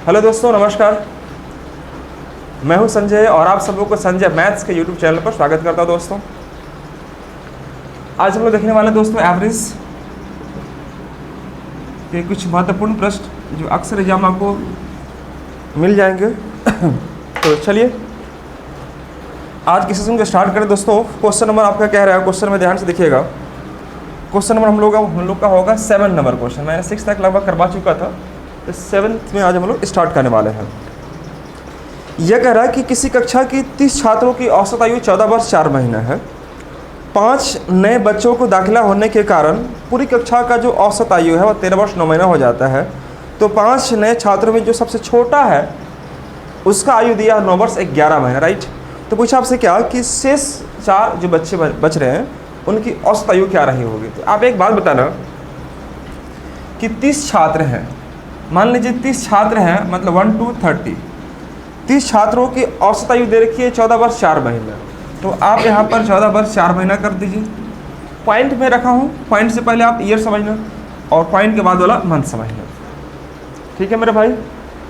Hello दोस्तों, नमस्कार। मैं हूं संजय और आप सब लोगों को संजय मैथ्स के यूट्यूब चैनल पर स्वागत करता हूं। दोस्तों, आज हम लोग देखने वाले हैं दोस्तों एवरेज के कुछ महत्वपूर्ण प्रश्न जो अक्सर एग्जाम आपको मिल जाएंगे। तो चलिए आज की सेशन को स्टार्ट करें। दोस्तों, क्वेश्चन नंबर आपका क्या रहा है, क्वेश्चन में ध्यान से देखिएगा। क्वेश्चन नंबर हम लोग का होगा 7 नंबर क्वेश्चन। मैंने 6 तक लगभग करवा चुका था, तो 7th में आज हम लोग स्टार्ट करने वाले हैं। यह कह रहा है कि किसी कक्षा की 30 छात्रों की औसत आयु 14 वर्ष 4 महीना है। 5 नए बच्चों को दाखिला होने के कारण पूरी कक्षा का जो औसत आयु है वह 13 वर्ष 9 महीना हो जाता है। तो 5 नए छात्रों में जो सबसे छोटा है उसका आयु दिया 9 वर्ष 11 महीना, राइट। तो पूछा आपसे क्या कि शेष 4 जो बच्चे बच रहे हैं उनकी औसत आयु क्या रही होगी। तो आप एक बात बताना कि 30 छात्र हैं, मान लीजिए 30 छात्र हैं, मतलब 1 to 30, 30 छात्रों की औसत आयु दे रखी है 14 वर्ष 4 महीना। तो आप यहाँ पर 14 वर्ष 4 महीना कर दीजिए। पॉइंट में रखा हूँ, पॉइंट से पहले आप ईयर समझना और पॉइंट के बाद वाला मंथ समझना, ठीक है मेरे भाई।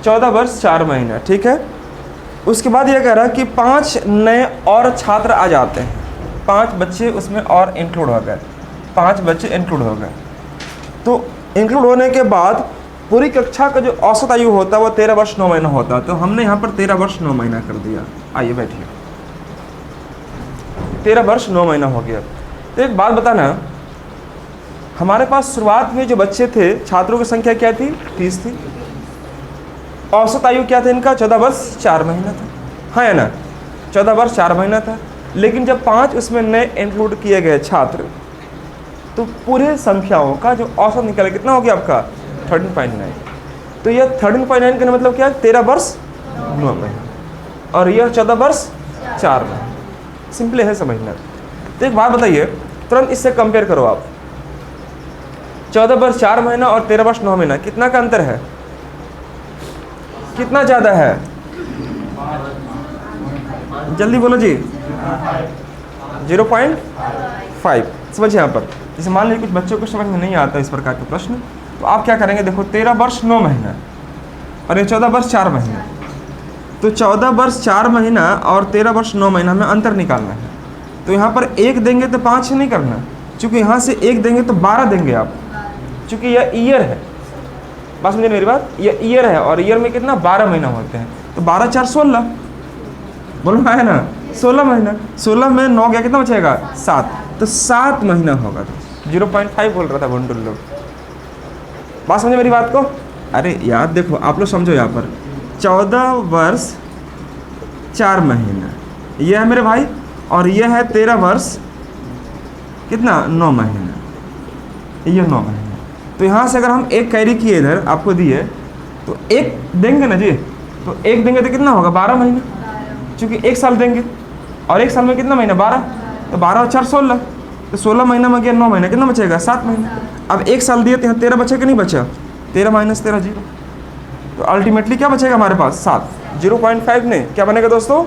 14 वर्ष 4 महीना, ठीक है। उसके बाद यह कह रहा है कि 5 नए और छात्र आ जाते हैं, 5 बच्चे उसमें और इंक्लूड हो गए, 5 बच्चे इंक्लूड हो गए। तो इंक्लूड होने के बाद पूरी कक्षा का जो औसत आयु होता है वो 13 वर्ष 9 महीना होता है। तो हमने यहाँ पर 13 वर्ष 9 महीना कर दिया। आइए बैठिए, 13 वर्ष 9 महीना हो गया। तो एक बात बताना, हमारे पास शुरुआत में जो बच्चे थे, छात्रों की संख्या क्या थी, 30 थी। औसत आयु क्या था इनका, 14 वर्ष 4 महीना था, हाँ या ना, 14 वर्ष 4 महीना था। लेकिन जब 5 उसमें नए इंक्लूड किए गए छात्र, तो पूरे संख्याओं का जो औसत निकला कितना हो गया आपका, 13.9। तो यह 13.9 का मतलब क्या है, 13 वर्ष 9 महीना, और यह 14 वर्ष 4 महीना। सिंपल है समझना। तो एक बात बताइए, तुरंत इससे कंपेयर करो आप, 14 वर्ष 4 महीना और 13 वर्ष 9 महीना, कितना का अंतर है, कितना ज़्यादा है, जल्दी बोलो जी। 0.5। समझिए यहाँ पर, जैसे मान लीजिए कुछ बच्चों को समझ में नहीं आता इस प्रकार के प्रश्न, तो आप क्या करेंगे, देखो 13 वर्ष 9 महीना और ये 14 वर्ष 4 महीना। तो 14 वर्ष 4 महीना और 13 वर्ष 9 महीना में अंतर निकालना है। तो यहाँ पर 1 देंगे तो 5 नहीं करना, चूँकि यहाँ से 1 देंगे तो 12 देंगे आप, चूँकि यह ईयर है। बात समझिए मेरी बात, यह ईयर है और ईयर में कितना 12 महीना होते हैं। तो 12 4 16, बोलो है ना, 16 महीना। 16 में 9 गया, कितना बचेगा 7, तो 7 महीना होगा। 0.5 बोल रहा था बंडुल लोग। बात समझे मेरी बात को। अरे यार देखो, आप लोग समझो, यहाँ पर 14 वर्ष 4 महीना यह है मेरे भाई, और यह है 13 वर्ष कितना 9 महीना, यह 9 महीना। तो यहाँ से अगर हम 1 कैरी किए इधर आपको दिए, तो 1 देंगे ना जी, तो 1 देंगे तो कितना होगा 12 महीना, चूँकि 1 साल देंगे और 1 साल में कितना महीना 12, तो 12 और 4 16, तो 16 महीना में गया 9 महीना, कितना बचेगा 7 महीना। अब 1 साल दिए तो यहाँ 13 बचे कि नहीं बचा, 13 माइनस 13 0, तो अल्टीमेटली क्या बचेगा हमारे पास 7। 0.5 ने क्या बनेगा दोस्तों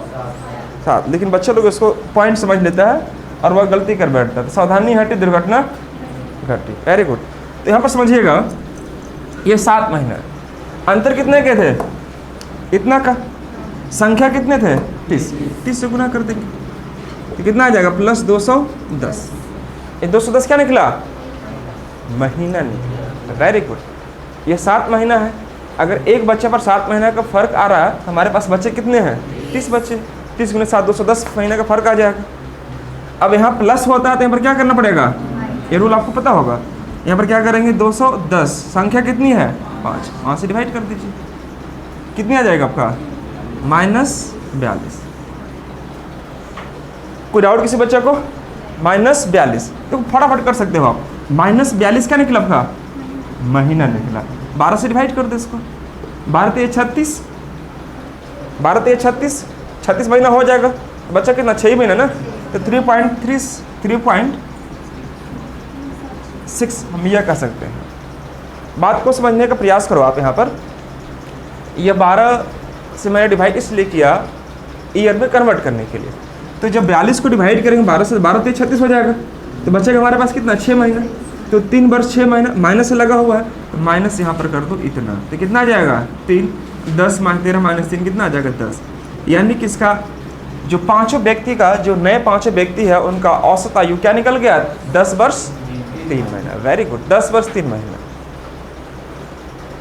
7। लेकिन बच्चे लोग इसको पॉइंट समझ लेता है और वह गलती कर बैठता है। सावधानी हटी दुर्घटना घटी, वेरी गुड। तो यहाँ पर समझिएगा, ये 7 महीना, अंतर कितने के थे, इतना का, संख्या कितने थे 30 से गुना कर देंगे तो कितना आ जाएगा, प्लस 210। ये 210 क्या निकला, महीना निकला। Very good. ये 7 महीना है। अगर एक बच्चे पर 7 महीना का फर्क आ रहा है, तो हमारे पास बच्चे कितने हैं 30 बच्चे, 30 गुने 7 210 महीने का फर्क आ जाएगा। अब यहाँ प्लस होता है तो यहाँ पर क्या करना पड़ेगा, ये रूल आपको पता होगा। यहाँ पर क्या करेंगे, 210, संख्या कितनी है 5, 5 से डिवाइड कर दीजिए, कितनी आ जाएगा आपका -42। कोई डाउट किसी बच्चे को, -42। तो फटाफट कर सकते हो आप, -42 क्या निकला आपका, महीना निकला। 12 से डिवाइड कर दो इसको, 12 3 36, 12 3 36, 36 महीना हो जाएगा। बच्चा कितना 6 महीना ना, तो 3.6 हम यह कह सकते हैं। बात को समझने का प्रयास करो आप। यहाँ पर यह 12 से मैंने डिवाइड इसलिए किया ईयर में कन्वर्ट करने के लिए। तो जब 42 को डिवाइड करेंगे 12 से, 12 3 36 हो जाएगा, तो बचेगा हमारे पास कितना 6 महीना। तो 3 वर्ष 6 महीना, माइनस से लगा हुआ है तो माइनस यहाँ पर कर दो इतना, तो कितना आ जाएगा 3। 10 - 13 - 3 कितना आ जाएगा 10। यानी कि इसका जो पांचों व्यक्ति का, जो नए पांचों व्यक्ति है उनका औसत आयु क्या निकल गया, 10 वर्ष 3 महीना। वेरी गुड, 10 वर्ष 3 महीना।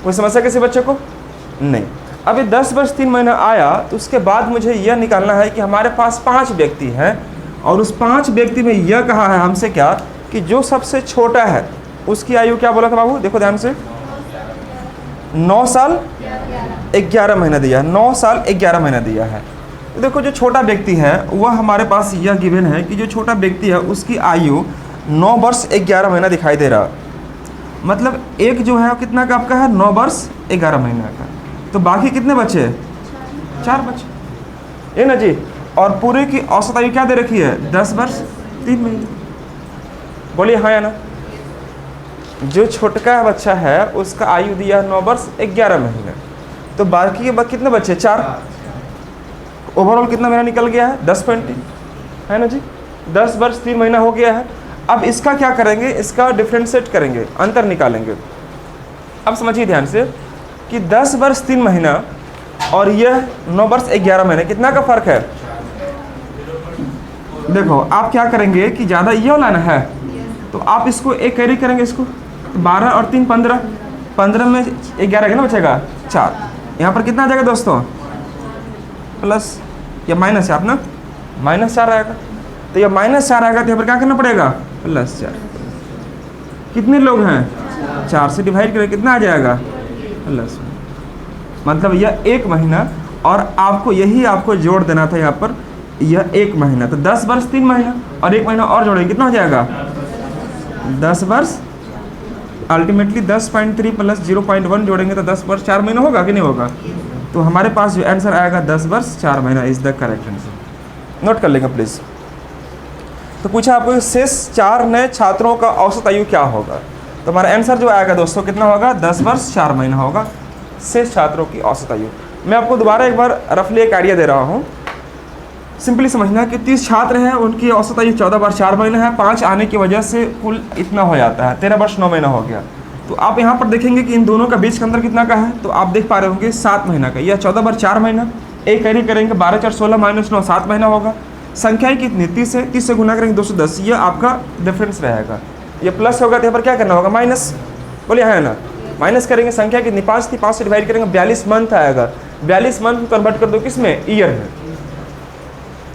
कोई समस्या किसी बच्चे को नहीं। अब ये 10 वर्ष 3 महीना आया तो उसके बाद मुझे यह निकालना है कि हमारे पास 5 व्यक्ति हैं और उस 5 व्यक्ति में यह कहा है हमसे क्या कि जो सबसे छोटा है उसकी आयु क्या बोला था बाबू, देखो ध्यान से, 9 साल 11 महीना दिया है, 9 साल 11 महीना दिया है। तो देखो जो छोटा व्यक्ति है वह हमारे पास यह गिवन है कि जो छोटा व्यक्ति है उसकी आयु 9 वर्ष 11 महीना दिखाई दे रहा। मतलब एक जो है कितना का आपका है, 9 वर्ष 11 महीना का। तो बाकी कितने बचे, 4 बचे, ये ना जी। और पूरे की औसत आयु क्या दे रखी है, 10 वर्ष 3 महीने। बोलिए हाँ या ना। जो छोटका बच्चा है उसका आयु दिया 9 वर्ष 11 महीने, तो बाकी के कितने बचे, 4। ओवरऑल कितना महीना निकल गया है, 10.3 है ना जी। 10 वर्ष 3 महीना हो गया है। अब इसका क्या करेंगे, इसका डिफ्रेंशिएट करेंगे, अंतर निकालेंगे। अब समझिए ध्यान से कि 10 वर्ष 3 महीना और यह 9 वर्ष 11 महीने, कितना का फर्क है। देखो आप क्या करेंगे कि ज़्यादा ये वाला ना है तो आप इसको एक कैरी करेंगे, इसको 12 और 3 15, 15 में 11 कितना बचेगा, 4। यहाँ पर कितना आ जाएगा दोस्तों, प्लस या माइनस 4 ना, -4 आएगा। तो यह -4 आएगा तो यहाँ पर क्या करना पड़ेगा, +4। कितने लोग हैं, 4 से डिवाइड करें कितना आ जाएगा, +1। मतलब यह 1 महीना, और आपको यही आपको जोड़ देना था यहाँ पर, यह 1 महीना। तो 10 वर्ष 3 महीना और 1 महीना और जोड़ेंगे कितना हो जाएगा, 10 वर्ष। अल्टीमेटली 10.3 प्लस 0.1 जोड़ेंगे तो 10 वर्ष 4 महीना होगा कि नहीं होगा। तो हमारे पास जो आंसर आएगा 10 वर्ष 4 महीना is the correct answer. Note कर लेंगे प्लीज़। तो पूछा आपको शेष 4 नए छात्रों का औसत आयु क्या होगा। तो हमारा आंसर जो आएगा दोस्तों कितना होगा, 10 वर्ष 4 महीना होगा शेष छात्रों की औसत आयु। मैं आपको दोबारा एक बार रफली एक आइडिया दे रहा हूँ, सिंपली समझना कि 30 छात्र हैं, उनकी औसत आयु 14 वर्ष 4 महीने है। 5 आने की वजह से कुल इतना हो जाता है, 13 वर्ष 9 महीना हो गया। तो आप यहाँ पर देखेंगे कि इन दोनों का बीच का अंतर कितना का है, तो आप देख पा रहे होंगे 7 महीना का। यह 14 वर्ष 4 महीना, एक कैरी करेंगे 12 4 16 -9 7 महीना होगा। संख्याएं कितनी, 30 है, 30 से गुना करेंगे 210, ये आपका डिफरेंस रहेगा। ये प्लस होगा तो यहाँ पर क्या करना होगा, माइनस। बोलिए है ना, माइनस करेंगे। संख्या कितनी, 5 थी, 5 से डिवाइड करेंगे 42 मंथ आएगा। 42 मंथ कन्वर्ट कर दो किस में, ईयर में,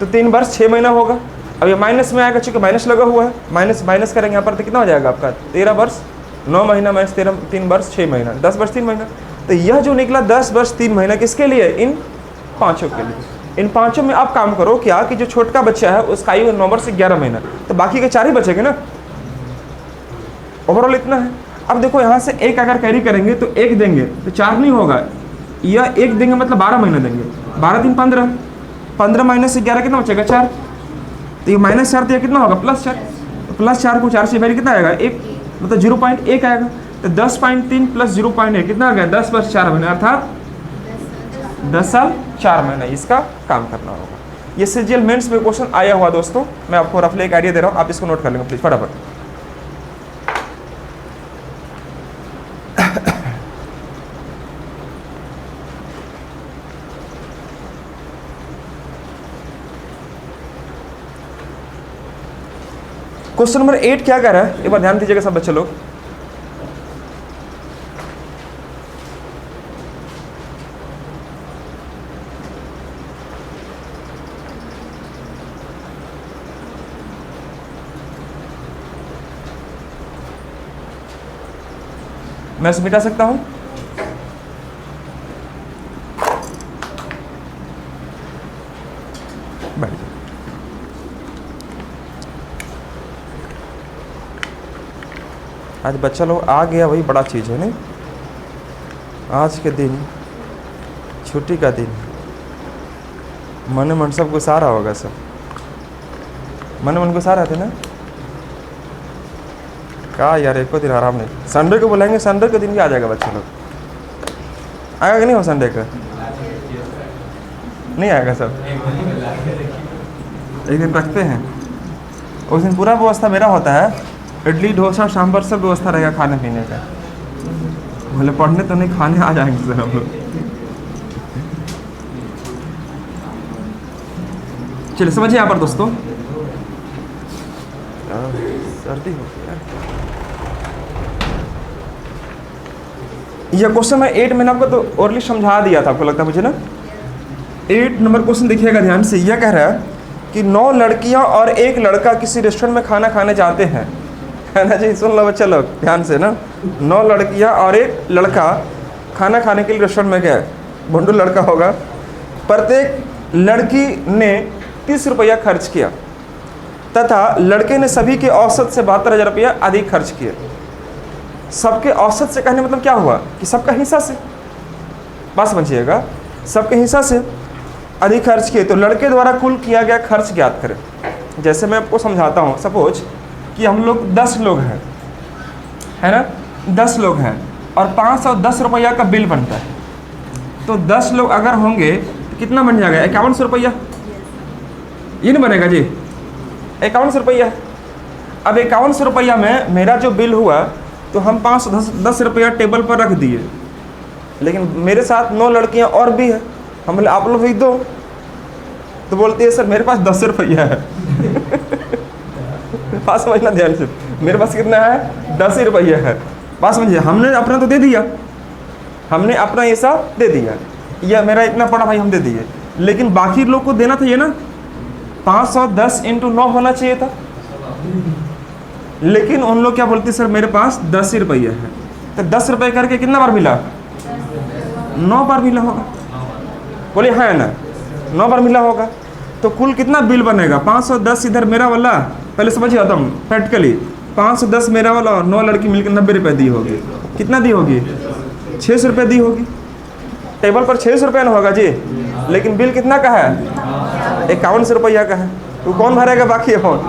तो 3 वर्ष 6 महीना होगा। अब ये माइनस में आएगा, चूँकि माइनस लगा हुआ है, माइनस करेंगे यहाँ पर तो कितना हो जाएगा आपका, 13 वर्ष 9 महीना माइनस 13, 3 वर्ष 6 महीना, 10 वर्ष 3 महीना। तो यह जो निकला 10 वर्ष 3 महीना किसके लिए, इन पाँचों के लिए। इन पाँचों में आप काम करो क्या कि जो छोटका बच्चा है उसका आयु 9 वर्ष 11 महीना, तो बाकी के 4 ही बचेंगे ना, ओवरऑल इतना है। अब देखो यहाँ से एक अगर कैरी करेंगे तो 1 देंगे तो 4 नहीं होगा, यह 1 देंगे मतलब 12 महीना देंगे। 12 3 15, 15 माइनस 11 कितना बचेगा, 4। तो ये -4 तो कितना होगा, +4। तो +4 को 4 से डिवाइड कितना आएगा, 1, मतलब 0.1 आएगा। तो 10.3 प्लस 0.1 कितना आ गया, 10 वर्ष 4 महीने, अर्थात 10 साल 4 महीना इसका काम करना होगा। ये सीजीएल मेंस में क्वेश्चन आया हुआ दोस्तों, मैं आपको रफली एक आइडिया दे रहा हूँ, आप इसको नोट कर लेंगे प्लीज फटाफट। क्वेश्चन नंबर 8 क्या कह रहा है, एक बार ध्यान दीजिएगा सब बच्चे लोग। मैं इसे मिटा सकता हूं, बैठ जाओ। आज बच्चा लोग आ गया, वही बड़ा चीज़ है नहीं। आज के दिन छुट्टी का दिन, मन मन सब गुस्सा रहा होगा, सब मन गुस्सा रहे थे ना। कहा यार एको दिन आराम नहीं, संडे को बुलाएंगे, संडे के दिन भी आ जाएगा बच्चा लोग। आएगा कि नहीं हो संडे का, नहीं आएगा सब, एक दिन रखते हैं, उस दिन पूरा व्यवस्था मेरा होता है, इडली डोसा सांभर सब व्यवस्था रहेगा खाने पीने का। बोले पढ़ने तो नहीं, खाने आ जाएंगे सर हम लोग। चलिए समझिए यहाँ पर दोस्तों, सर्दी हो गई यार। यह क्वेश्चन मैं 8 मैंने आपको तो ओरली समझा दिया था, आपको लगता है मुझे ना। 8 नंबर क्वेश्चन देखिएगा ध्यान से। यह कह रहा है कि 9 लड़कियां और 1 लड़का किसी रेस्टोरेंट में खाना खाने जाते हैं, है ना जी। सुन लो बच्चा लोग ध्यान से ना। 9 लड़कियां और 1 लड़का खाना खाने के लिए रेस्टोरेंट में गए, भंडू लड़का होगा। प्रत्येक लड़की ने 30 रुपया खर्च किया तथा लड़के ने सभी के औसत से 72,000 रुपया अधिक खर्च किए। सबके औसत से कहने मतलब क्या हुआ कि सबका हिस्सा से, बात समझिएगा, सबके हिस्सा से अधिक खर्च किए। तो लड़के द्वारा कुल किया गया खर्च ज्ञात करें। जैसे मैं आपको समझाता हूँ, सपोज कि हम लोग 10 लोग हैं, है ना, 10 लोग हैं और 510 रुपया का बिल बनता है। तो 10 लोग अगर होंगे तो कितना बन जाएगा? 5100 रुपया। ये नहीं बनेगा जी, 5100 रुपया। अब 5100 रुपया में मेरा जो बिल हुआ तो हम 510 रुपया टेबल पर रख दिए, लेकिन मेरे साथ 9 लड़कियां और भी है। हम बोले आप लोग भी दो, तो बोलती है सर मेरे पास 10 रुपया है। बात समझना ध्यान से, मेरे पास कितना है? 10 रुपया है। बात समझिए, हमने अपना तो दे दिया, हमने अपना हिस्सा दे दिया, या मेरा इतना पड़ा भाई हम दे दिए, लेकिन बाकी लोग को देना था ये ना। 510 × 9 होना चाहिए था, लेकिन उन लोग क्या बोलते सर मेरे पास 10 रुपया है। तो 10 रुपये करके कितना बार मिला? 9 बार मिला होगा। बोले हाँ ना, 9 बार मिला होगा। तो कुल कितना बिल बनेगा? 510 इधर मेरा वाला, पहले समझिए एकदम प्रैक्टिकली, 510 मेरा वाला और 9 लड़की मिलकर 90 रुपये दी होगी। कितना दी होगी? 600 रुपये दी होगी। टेबल पर 600 रुपये ना होगा जी, लेकिन बिल कितना का है? 5100 रुपया का है। तो कौन भरेगा बाकी अमाउंट?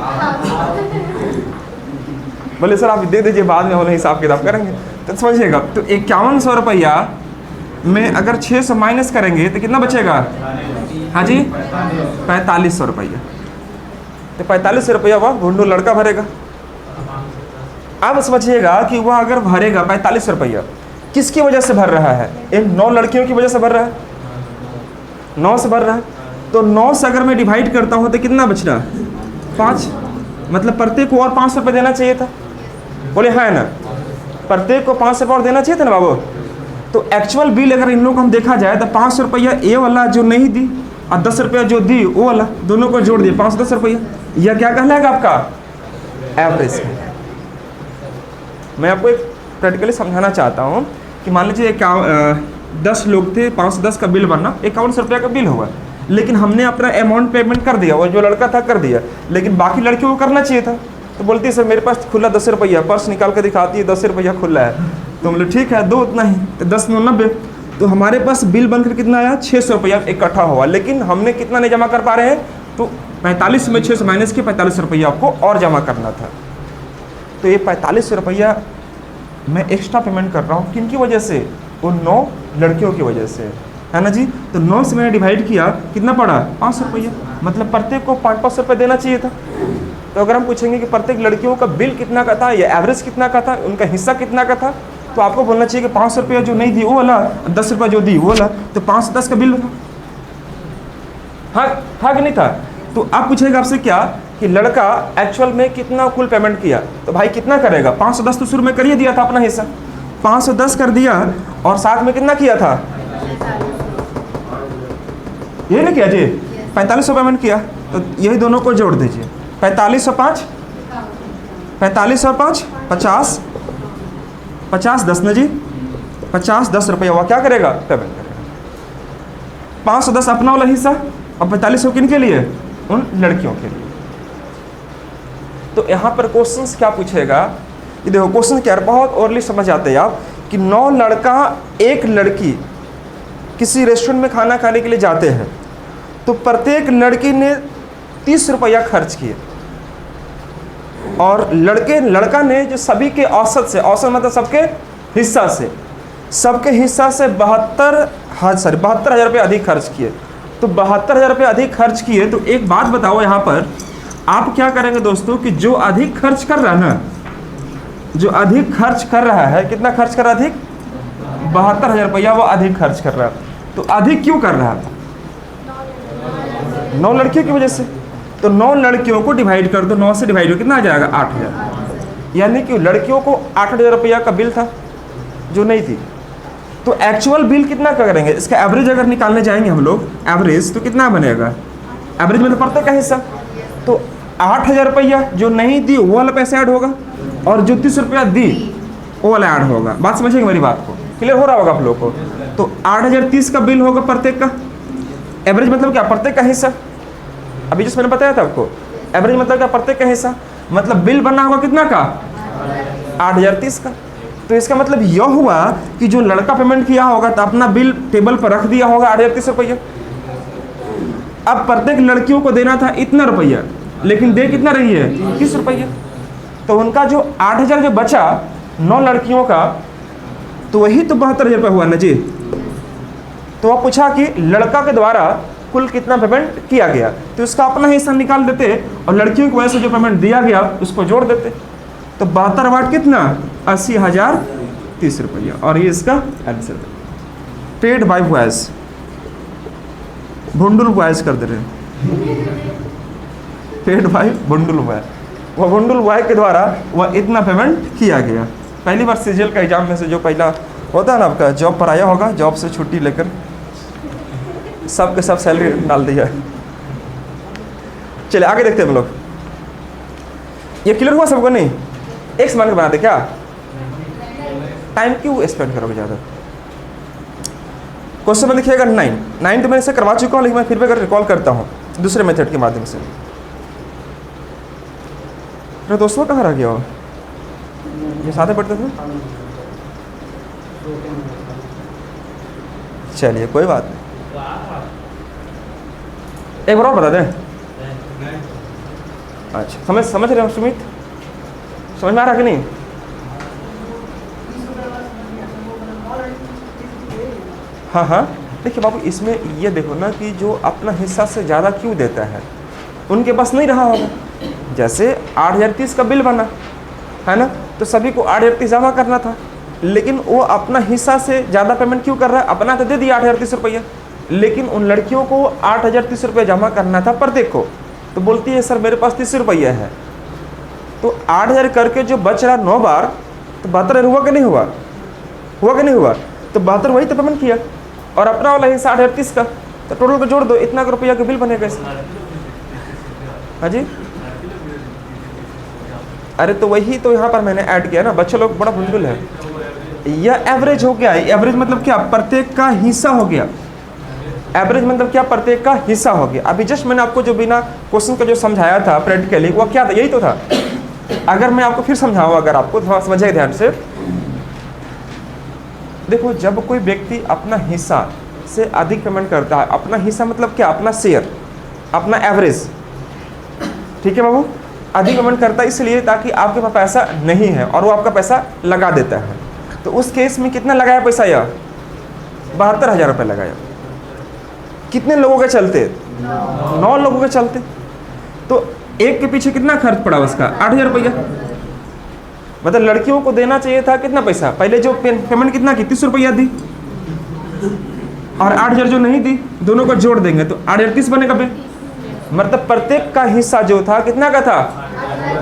बोले सर आप दे दीजिए, बाद में होने हिसाब किताब करेंगे। तो समझिएगा, तो 5100 रुपया में अगर 600 माइनस करेंगे तो कितना बचेगा? हाँ जी, 4500 रुपया। तो 4500 रुपया वह भुंडू लड़का भरेगा। अब समझिएगा कि वह अगर भरेगा 4500 रुपया, किसकी वजह से भर रहा है? इन 9 लड़कियों की वजह से भर रहा है, 9 से भर रहा है। तो 9 से अगर मैं डिवाइड करता हूँ तो कितना बच रहा? 5। मतलब प्रत्येक को और 500 रुपये देना चाहिए था। बोले हाँ ना, प्रत्येक को 500 रुपये और देना चाहिए था ना बाबू। तो एक्चुअल बिल अगर इन लोग को हम देखा जाए तो 500 रुपया ये वाला जो नहीं दी और 10 रुपया जो दी वो वाला, दोनों को जोड़ दिए 510 रुपया। यह क्या कहलाएगा आपका? एवरेज। मैं आपको एक प्रैक्टिकली समझाना चाहता हूँ कि मान लीजिए 10 लोग थे, 510 का बिल बनना, 5100 रुपया का बिल हुआ, लेकिन हमने अपना अमाउंट पेमेंट कर दिया, वो जो लड़का था कर दिया, लेकिन बाकी लड़कियों को करना चाहिए था। तो बोलती है सर मेरे पास खुला 10 रुपया, पर्स निकाल कर दिखाती है 10 रुपया खुला है। तो बोले ठीक है दो उतना ही, तो 10 9 90। तो हमारे पास बिल बनकर कितना आया? 600 रुपया इकट्ठा हुआ, लेकिन हमने कितना नहीं जमा कर पा रहे हैं? तो 45 में 600 माइनस के 45 रुपया आपको और जमा करना था। तो ये 45 रुपया मैं एक्स्ट्रा पेमेंट कर रहा हूँ, किन की वजह से? उन 9 लड़कियों की वजह से, है ना जी। तो 9 से मैंने डिवाइड किया, कितना पड़ा? 500 रुपया। मतलब प्रत्येक को 500 रुपये देना चाहिए था। तो अगर हम पूछेंगे कि प्रत्येक लड़कियों का बिल कितना का था या एवरेज कितना का था, उनका हिस्सा कितना का था, तो आपको बोलना चाहिए कि 500 रुपया जो नहीं दी वो वाला, 10 रुपया जो दी वो वाला। तो 510 का बिल था, हाँ था कि नहीं था? तो आप पूछेगा आपसे क्या कि लड़का एक्चुअल में कितना कुल पेमेंट किया, तो भाई कितना करेगा? 510 तो शुरू में कर ही दिया था अपना हिस्सा, 510 कर दिया और साथ में कितना किया था? ये नहीं किया जी, 4500 पेमेंट किया। तो यही दोनों को जोड़ दीजिए, 45 और 5, 45 और 5 50, 50 10 ना जी, 50 10 रुपया हुआ, क्या करेगा? पेमेंट करेगा। 510 अपना वाला हिस्सा और 4500 किन के लिए? उन लड़कियों के लिए। तो यहाँ पर क्वेश्चंस क्या पूछेगा? ये देखो क्वेश्चन क्या है, बहुत ओरली समझ आते हैं आप कि 9 लड़का 1 लड़की किसी रेस्टोरेंट में खाना खाने के लिए जाते हैं, तो प्रत्येक लड़की ने 30 रुपया खर्च किए और लड़का ने जो सभी के औसत से, औसत मतलब सबके हिस्सा से 72,000 रुपये अधिक खर्च किए। तो 72,000 रुपये अधिक खर्च किए। तो एक बात बताओ यहाँ पर आप क्या करेंगे दोस्तों कि जो अधिक खर्च कर रहा है ना, जो अधिक खर्च कर रहा है, कितना खर्च कर रहा है? अधिक 72,000 रुपया वो अधिक खर्च कर रहा है। तो अधिक क्यों कर रहा है? 9 लड़कियों की वजह से। तो 9 लड़कियों को डिवाइड कर दो, 9 से डिवाइड हो कितना आ जाएगा 8000। यानी कि लड़कियों को 8000 रुपया का बिल था जो नहीं थी। तो एक्चुअल बिल कितना का करेंगे, इसका एवरेज अगर निकालने जाएंगे हम लोग एवरेज, तो कितना बनेगा, एवरेज में तो प्रत्येक का हिस्सा, तो 8000 रुपया जो नहीं दी वो वाला पैसा ऐड होगा, और जो 30 रुपया दी वो वाला ऐड होगा। बात समझिएगा मेरी बात को, क्लियर हो रहा होगा आप लोग को। तो 8030 का बिल होगा प्रत्येक का, एवरेज मतलब क्या, प्रत्येक का हिस्सा। अभी जिस मैंने बताया था आपको, एवरेज मतलब क्या, प्रत्येक का हिस्सा, मतलब बिल बनना होगा कितना का, 8030 का। तो इसका मतलब यह हुआ कि जो लड़का पेमेंट किया होगा तो अपना बिल टेबल पर रख दिया होगा 8030 रुपया। अब प्रत्येक लड़कियों को देना था इतना रुपया, लेकिन दे कितना रही है, 30 रुपया। तो उनका जो 8000 जो बचा 9 लड़कियों का, तो वही तो 72,000 रुपये हुआ ना जी। तो वह पूछा कि लड़का के द्वारा कुल कितना पेमेंट किया गया, तो उसका अपना हिस्सा निकाल देते और लड़कियों की वजह से जो पेमेंट दिया गया उसको जोड़ देते। तो 72 कितना, 80,030 रुपया, और ये इसका आंसर है। पेड बाय बॉयज, भुंडुल बॉयज कर दे रहे हैं, पेड बाय भुंडुल बॉय, वह भुंडुल बॉय के द्वारा वह इतना पेमेंट किया गया। पहली बार सीजीएल का एग्जाम में से जो पहला होता है ना आपका, जॉब पर आया होगा, जॉब से छुट्टी लेकर सब के सब सैलरी डाल दिया। चलिए आगे देखते हैं हम लोग। ये क्लियर हुआ सबको, नहीं एक समान के बना दे क्या, टाइम क्यों स्पेंड करोगे ज़्यादा। क्वेश्चन में लिखिएगा 9 तो मैं इसे करवा चुका हूँ, लेकिन मैं फिर भी अगर रिकॉल करता हूँ दूसरे मेथड के माध्यम से। तो दोस्तों कहाँ रह गया हो, ये साथ में पढ़ते थे। चलिए कोई बात नहीं, एक बार और बता दें। अच्छा समझ रहे हो सुमित, समझ में आ रहा कि नहीं। हाँ हाँ देखिए बाबू, इसमें ये देखो ना कि जो अपना हिस्सा से ज़्यादा क्यों देता है, उनके पास नहीं रहा होगा। जैसे 8030 का बिल बना है ना, तो सभी को 8030 जमा करना था, लेकिन वो अपना हिस्सा से ज़्यादा पेमेंट क्यों कर रहा है, अपना तो दे दिया 8030 रुपया, लेकिन उन लड़कियों को 8030 रुपया जमा करना था प्रत्येक को। तो बोलती है सर मेरे पास 30 रुपया है, तो 8000 करके जो बच रहा 9 बार, तो 72 हुआ कि नहीं हुआ, हुआ कि नहीं हुआ। तो 72 वही तो पेमेंट किया, और अपना वाला हिस्सा 8030 का, तो टोटल को जोड़ दो, इतना रुपया का बिल बनेगा इसमें। हाँ जी, अरे तो वही तो यहाँ पर मैंने ऐड किया ना, बच्चे लोग बड़ा भूल है। यह एवरेज हो गया, एवरेज मतलब क्या, प्रत्येक का हिस्सा हो गया। एवरेज मतलब क्या, प्रत्येक का हिस्सा हो गया। अभी जस्ट मैंने आपको जो बिना क्वेश्चन का जो समझाया था प्रैक्टिकली, वो क्या था, यही तो था। अगर मैं आपको फिर समझाऊँ, अगर आपको थोड़ा समझिए ध्यान से, देखो जब कोई व्यक्ति अपना हिस्सा से अधिक पेमेंट करता है, अपना हिस्सा मतलब क्या, अपना शेयर, अपना एवरेज, ठीक है बाबू, अधिक पेमेंट करता है इसलिए ताकि आपके पास पैसा नहीं है और वो आपका पैसा लगा देता है। तो उस केस में कितना लगाया पैसा, यह 72,000 रुपये लगाया। कितने लोगों के चलते, 9 लोगों के चलते। तो एक के पीछे कितना खर्च पड़ा उसका, 8000 रुपया। मतलब लड़कियों को देना चाहिए था कितना पैसा, पहले जो पेमेंट कितना की, 30 रुपया दी, और 8000 जो नहीं दी, दोनों को जोड़ देंगे तो 8030 बनेगा बिल। मतलब प्रत्येक का हिस्सा जो था कितना का था,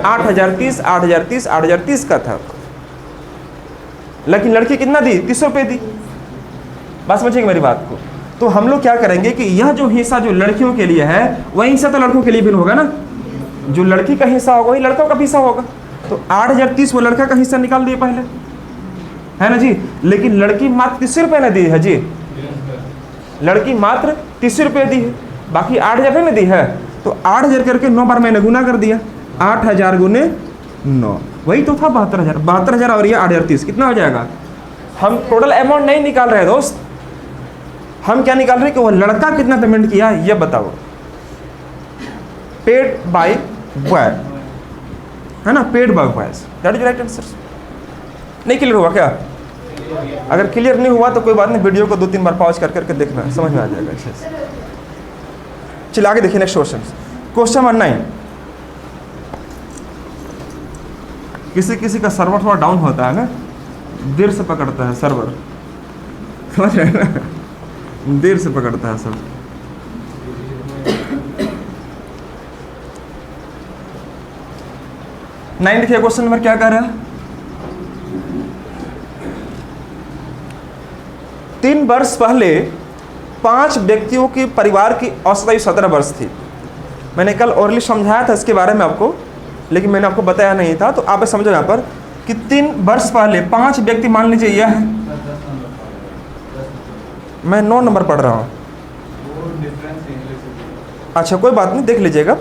8030 8030 8030 का था। लेकिन लड़की कितना दी, 30 रुपये दी। बात समझिएगा मेरी बात को। तो हम लोग क्या करेंगे कि यह जो हिस्सा जो लड़कियों के लिए है, वही हिस्सा तो लड़कों के लिए भी होगा ना। जो लड़की का हिस्सा होगा वही लड़कों का भी हिस्सा होगा। तो 8030 वो लड़का का हिस्सा निकाल दिए पहले, है ना जी। लेकिन लड़की मात्र 30 रुपये ने दी है जी, लड़की मात्र 30 रुपये दी है, बाकी 8000 ने दी है। तो 8000 करके 9 बार मैंने गुना कर दिया, 8000 गुने 9, वही तो था 72,000। 72,000 और ये 8030 कितना हो जाएगा। हम टोटल अमाउंट नहीं निकाल रहे दोस्त, हम क्या निकाल रहे हैं कि वो लड़का कितना पेमेंट किया ये बताओ। पेड बाय बॉय है ना, paid by boys, that is right answer. नहीं क्लियर हुआ क्या? अगर क्लियर नहीं हुआ तो कोई बात नहीं, वीडियो को 2-3 बार पॉज कर करके देखना, समझ में आ जाएगा अच्छे से। चलिए आगे देखिए नेक्स्ट क्वेश्चन। Question number 9। किसी किसी का सर्वर थोड़ा डाउन होता है ना, देर से पकड़ता है सर्वर, समझ रहे हैं ना, देर से पकड़ता है सब। 9 देखिए क्वेश्चन नंबर क्या कह रहा है। 3 वर्ष पहले 5 व्यक्तियों की परिवार की औसत आयु 17 वर्ष थी। मैंने कल ओरली समझाया था इसके बारे में आपको, लेकिन मैंने आपको बताया नहीं था, तो आप समझो यहाँ पर कि 3 वर्ष पहले 5 व्यक्ति, मान लीजिए यह है, मैं 9 नंबर पढ़ रहा हूँ, अच्छा कोई बात नहीं, देख लीजिएगा।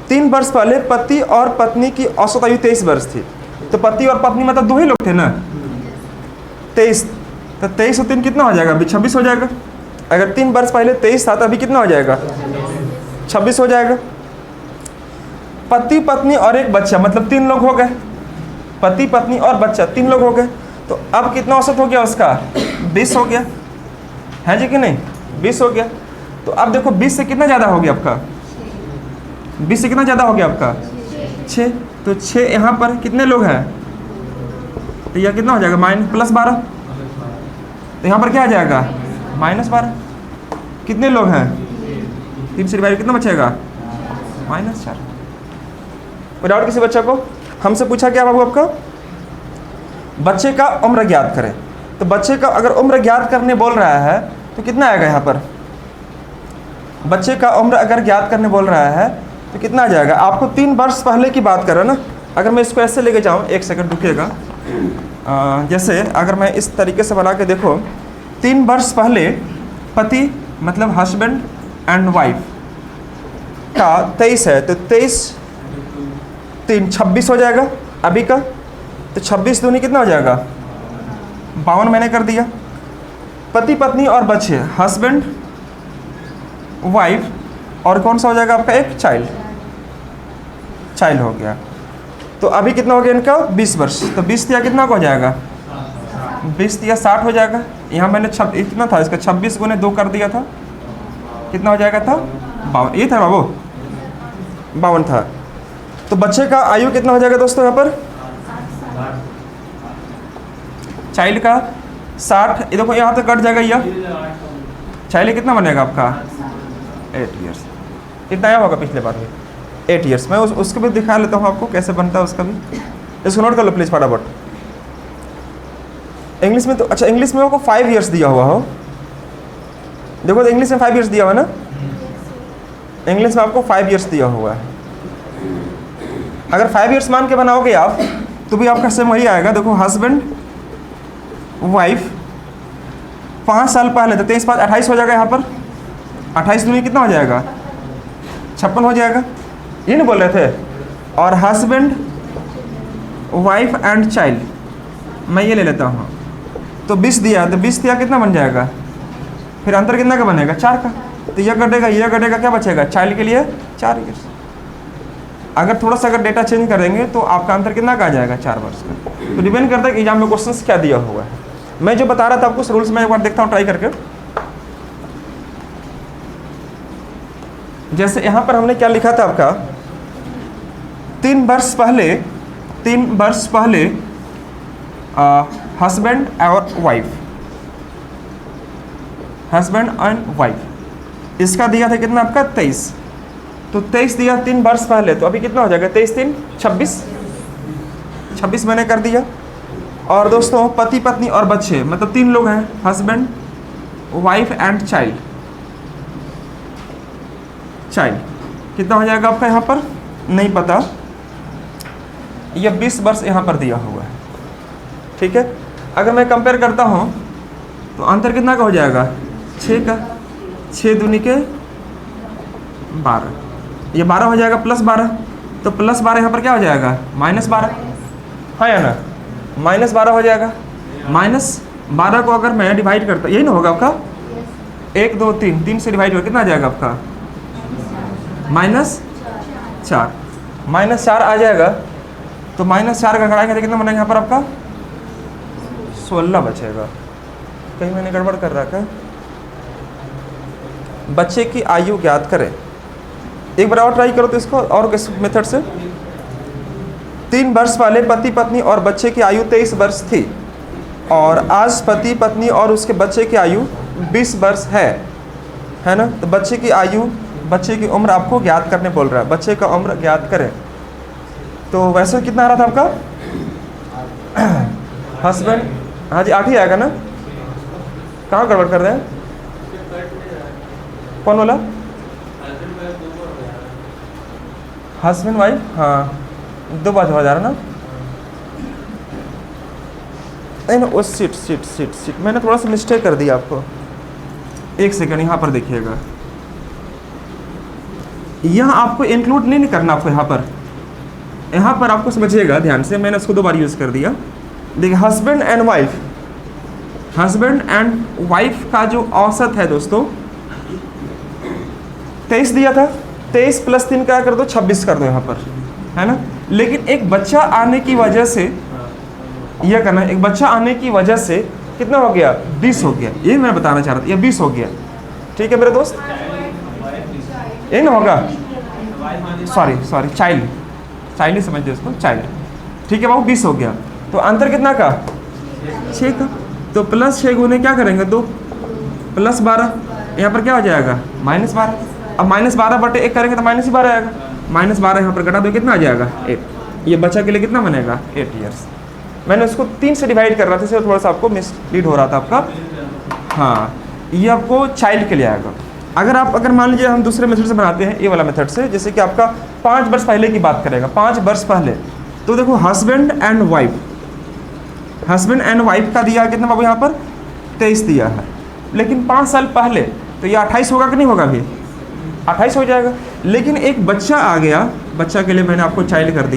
3 वर्ष पहले पति और पत्नी की औसत आयु 23 वर्ष थी। तो पति और पत्नी मतलब 2 ही लोग थे ना, 23, तो 23 और 3 कितना हो जाएगा, अभी 26 हो जाएगा। अगर 3 वर्ष पहले 23 था तो अभी कितना हो जाएगा, 26 हो जाएगा। पति पत्नी और एक बच्चा मतलब 3 लोग हो गए, पति पत्नी और बच्चा 3 लोग हो गए। तो अब कितना औसत हो गया उसका, 20 हो गया, है जी कि नहीं, 20 हो गया। तो अब देखो 20 से कितना ज़्यादा हो गया आपका, 20 से कितना ज़्यादा हो गया आपका, 6। तो 6 यहाँ पर कितने लोग हैं, तो यह कितना हो जाएगा, +12। तो यहाँ पर क्या आ जाएगा, -12। कितने लोग हैं, 3 से डिवाइड कितना बचेगा, -4। विदाउट किसी बच्चे को हमसे पूछा क्या बाबू आपका, बच्चे का उम्र ज्ञात करें। तो बच्चे का अगर उम्र ज्ञात करने बोल रहा है तो कितना आएगा यहाँ पर, बच्चे का उम्र अगर ज्ञात करने बोल रहा है तो कितना आ जाएगा। आपको 3 वर्ष पहले की बात कर रहा ना, अगर मैं इसको ऐसे लेके जाऊँ, एक सेकंड रुकिएगा, जैसे अगर मैं इस तरीके से बना के देखो, 3 वर्ष पहले पति मतलब हस्बैंड एंड वाइफ का 23 है, तो 23 3 26 हो जाएगा अभी का। तो 26 दूनी कितना हो जाएगा, 52 मैंने कर दिया। पति पत्नी और बच्चे, हस्बैंड वाइफ और कौन सा हो जाएगा आपका, एक चाइल्ड हो गया। तो अभी कितना हो गया इनका, 20 वर्ष। तो 20 दिया कितना का हो जाएगा, 20 दिया 60 हो जाएगा। यहाँ मैंने कितना था इसका, 26 गुने 2 कर दिया था, कितना हो जाएगा था, 52। ये था बाबू, 52 था। तो बच्चे का आयु कितना हो जाएगा दोस्तों यहाँ पर, चाइल्ड का 60, ये देखो यहाँ तक कट जाएगा, यह चाइल्ड कितना बनेगा आपका, 8 ईयर्स। इतना आया होगा पिछले बार में, 8 ईयर्स। मैं उसको भी दिखा लेता हूँ आपको कैसे बनता है उसका भी, इसको नोट कर लो प्लीज़ फटाफट। इंग्लिश में तो अच्छा, इंग्लिश में आपको 5 ईयर्स दिया हुआ हो, देखो तो इंग्लिश में 5 ईयर्स दिया हुआ है ना, इंग्लिश में आपको 5 ईयर्स दिया हुआ है। अगर 5 ईयर्स मान के बनाओगे आप तो भी आपका सेम वही आएगा। देखो हस्बैंड वाइफ 5 साल पहले, तो 23 5 28 हो जाएगा यहाँ पर, 28 दूनी कितना हो जाएगा, 56 हो जाएगा, ये नहीं बोल रहे थे। और हस्बैंड वाइफ एंड चाइल्ड, मैं ये ले लेता हूँ, तो 20 दिया, तो 20 दिया कितना बन जाएगा, फिर अंतर कितना का बनेगा, 4 का। तो यह घटेगा, क्या बचेगा, चाइल्ड के लिए 4 ईयर्स। अगर थोड़ा सा अगर डेटा चेंज करेंगे तो आपका अंतर कितना का आ जाएगा, 4 वर्ष का। तो डिपेंड करता है कि एग्जाम में क्वेश्चन क्या दिया हुआ है। मैं जो बता रहा था आपको रूल्स में एक बार देखता हूँ ट्राई करके। जैसे यहाँ पर हमने क्या लिखा था आपका, 3 वर्ष पहले हस्बैंड एंड वाइफ, इसका दिया था कितना आपका, 23। तो 23 दिया 3 वर्ष पहले, तो अभी कितना हो जाएगा, 23 3 26 मैंने कर दिया। और दोस्तों पति पत्नी और बच्चे मतलब 3 लोग हैं, हस्बैंड वाइफ एंड चाइल्ड कितना हो जाएगा आपका यहाँ पर, नहीं पता, यह 20 वर्ष यहाँ पर दिया हुआ है, ठीक है। अगर मैं कंपेयर करता हूँ तो अंतर कितना का हो जाएगा, 6 का, 6 दूनी के 12, ये 12 हो जाएगा +12। तो +12 यहाँ पर क्या हो जाएगा, -12, है या ना, -12 हो जाएगा। -12 को अगर मैं डिवाइड करता, यही ना होगा आपका, 1 2 3 से डिवाइड हो कितना आ जाएगा आपका, -4 आ जाएगा। तो -4 का घटाएंगे तो कितना बनेगा यहाँ पर आपका, 16 बचेगा। कहीं मैंने गड़बड़ कर रखा है। बच्चे की आयु ज्ञात करें, एक बार और ट्राई करो तो इसको, और किस मेथड से। 3 वर्ष पहले पति पत्नी और बच्चे की आयु 23 वर्ष थी, और आज पति पत्नी और उसके बच्चे की आयु 20 वर्ष है ना। तो बच्चे की उम्र आपको ज्ञात करने बोल रहा है, बच्चे का उम्र ज्ञात करें। तो वैसे कितना आ रहा था आपका हस्बैंड? हाँ जी 8 ही आएगा ना। कहाँ गड़बड़ कर रहे हैं? कौन वाला? हस्बैंड वाइफ, हाँ 2 बार हो जा रहा ना। नहीं ना वो सीट मैंने थोड़ा सा मिस्टेक कर दिया आपको। एक सेकंड यहाँ पर देखिएगा, यहाँ आपको इंक्लूड नहीं करना आपको। यहाँ पर आपको समझिएगा ध्यान से, मैंने उसको 2 बार यूज़ कर दिया। देखिए हस्बैंड एंड वाइफ का जो औसत है दोस्तों 23 दिया था। 23 + 3 क्या कर दो, 26 कर दो यहाँ पर, है ना। लेकिन एक बच्चा आने की वजह से यह करना, एक बच्चा आने की वजह से कितना हो गया, 20 हो गया। यही मैं बताना चाह रहा था, यह 20 हो गया। ठीक है मेरे दोस्त, यही ना होगा। सॉरी चाइल्ड ही समझते इसको, चाइल्ड। ठीक है बाबू 20 हो गया। तो अंतर कितना का, 6 का। तो +6 गुने क्या करेंगे 2 + 12, यहाँ पर क्या हो जाएगा -12। अब -12/1 करेंगे तो -12 आएगा। -12 यहाँ पर घटा दो कितना आ जाएगा 8। ये बच्चा के लिए कितना बनेगा 8 ईयर्स। मैंने उसको 3 से डिवाइड कर रहा था, इसलिए थोड़ा सा आपको मिसलीड हो रहा था आपका। हाँ ये आपको चाइल्ड के लिए आएगा। अगर मान लीजिए हम दूसरे मेथड से बनाते हैं, ये वाला मेथड से, जैसे कि आपका 5 वर्ष पहले की बात करेगा, 5 वर्ष पहले। तो देखो हस्बैंड एंड वाइफ का दिया कितना बाबू यहाँ पर 23 दिया है। लेकिन 5 साल पहले तो ये 28 होगा कि नहीं होगा, अभी 28 हो जाएगा। लेकिन एक बच्चा आ गया, बच्चा के लिए मैंने आपको चाइल्ड कर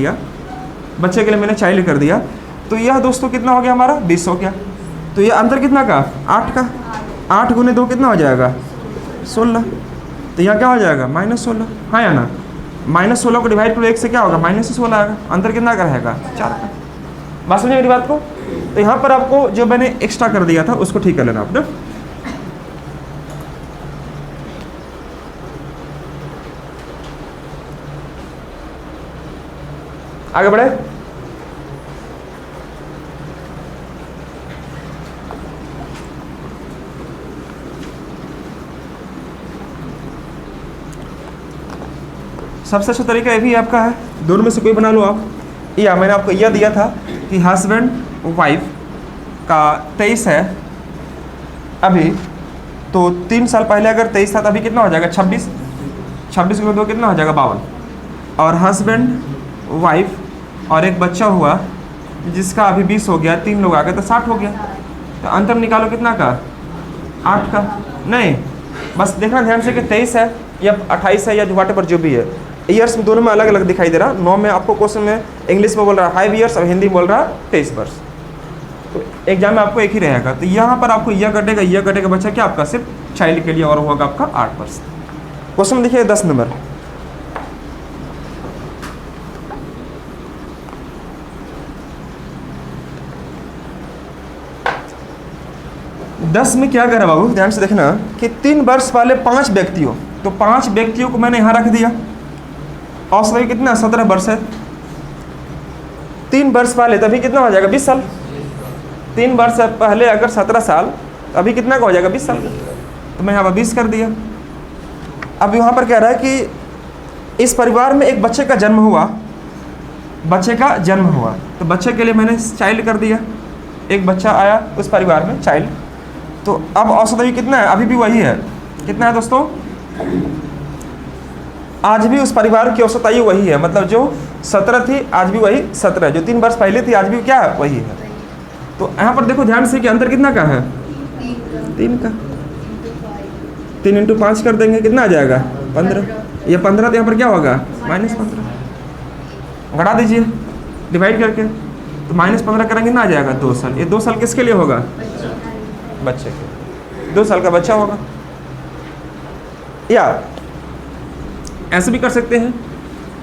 दिया, तो यह दोस्तों कितना हो गया हमारा 20 हो गया। तो ये अंतर कितना का 8 का। 8 गुने 2 कितना हो जाएगा 16। तो यहाँ क्या हो जाएगा -16, हाँ या ना। -16 को डिवाइड करो 1 से क्या होगा -16 आएगा। अंतर कितना का रहेगा 4 का। बात समझे मेरी बात को। तो यहाँ पर आपको जो मैंने एक्स्ट्रा कर दिया था उसको ठीक कर लेना आपने। आगे बढ़े। सबसे अच्छा तरीका ये भी आपका है, दोनों में से कोई बना लो आप। या मैंने आपको यह दिया था कि हस्बैंड वाइफ का 23 है अभी, तो 3 साल पहले अगर 23 था तो अभी कितना हो जाएगा 26। 26 को 2 कितना हो जाएगा 52। और हस्बैंड वाइफ और एक बच्चा हुआ जिसका अभी 20 हो गया, 3 लोग आ गए तो 60 हो गया। तो अंतर निकालो कितना का 8 का। नहीं बस देखना ध्यान से कि 23 है या 28 है या जो वाटेवर जो भी है, ईयर्स में दोनों में अलग अलग दिखाई दे रहा। 9 में आपको क्वेश्चन में इंग्लिश में बोल रहा है 5 ईयर्स और हिंदी में बोल रहा है 23 वर्ष। तो एग्जाम में आपको एक ही रहेगा। तो यहाँ पर आपको यह कटेगा बच्चा क्या आपका सिर्फ चाइल्ड के लिए, और होगा आपका 8 वर्ष। क्वेश्चन देखिए 10 नंबर। दस में क्या करा बाबू, ध्यान से देखना कि 3 वर्ष वाले 5 व्यक्तियों, तो 5 व्यक्तियों को मैंने यहाँ रख दिया। औसत कितना 17 वर्ष है। 3 वर्ष वाले तभी कितना हो जाएगा 20 साल। 3 वर्ष पहले अगर 17 साल तो अभी कितना का हो जाएगा 20 साल। तो मैं यहाँ पर 20 कर दिया। अब यहाँ पर कह रहा है कि इस परिवार में एक बच्चे का जन्म हुआ, तो बच्चे के लिए मैंने चाइल्ड कर दिया। एक बच्चा आया उस परिवार में, चाइल्ड। तो अब औसत अभी कितना है, अभी भी वही है। कितना है दोस्तों, आज भी उस परिवार की औसत आयु वही है। मतलब जो 17 थी आज भी वही 17 है, जो 3 वर्ष पहले थी आज भी क्या है वही है। तो यहाँ पर देखो ध्यान से कि अंतर कितना का है 3 का। 3 × 5 कर देंगे कितना आ जाएगा 15। ये 15 तो यहाँ पर क्या होगा -15। घटा दीजिए डिवाइड करके, तो -15 करेंगे ना आ जाएगा 2 साल। ये 2 साल किसके लिए होगा, बच्चे के। 2 साल का बच्चा होगा। या ऐसे भी कर सकते हैं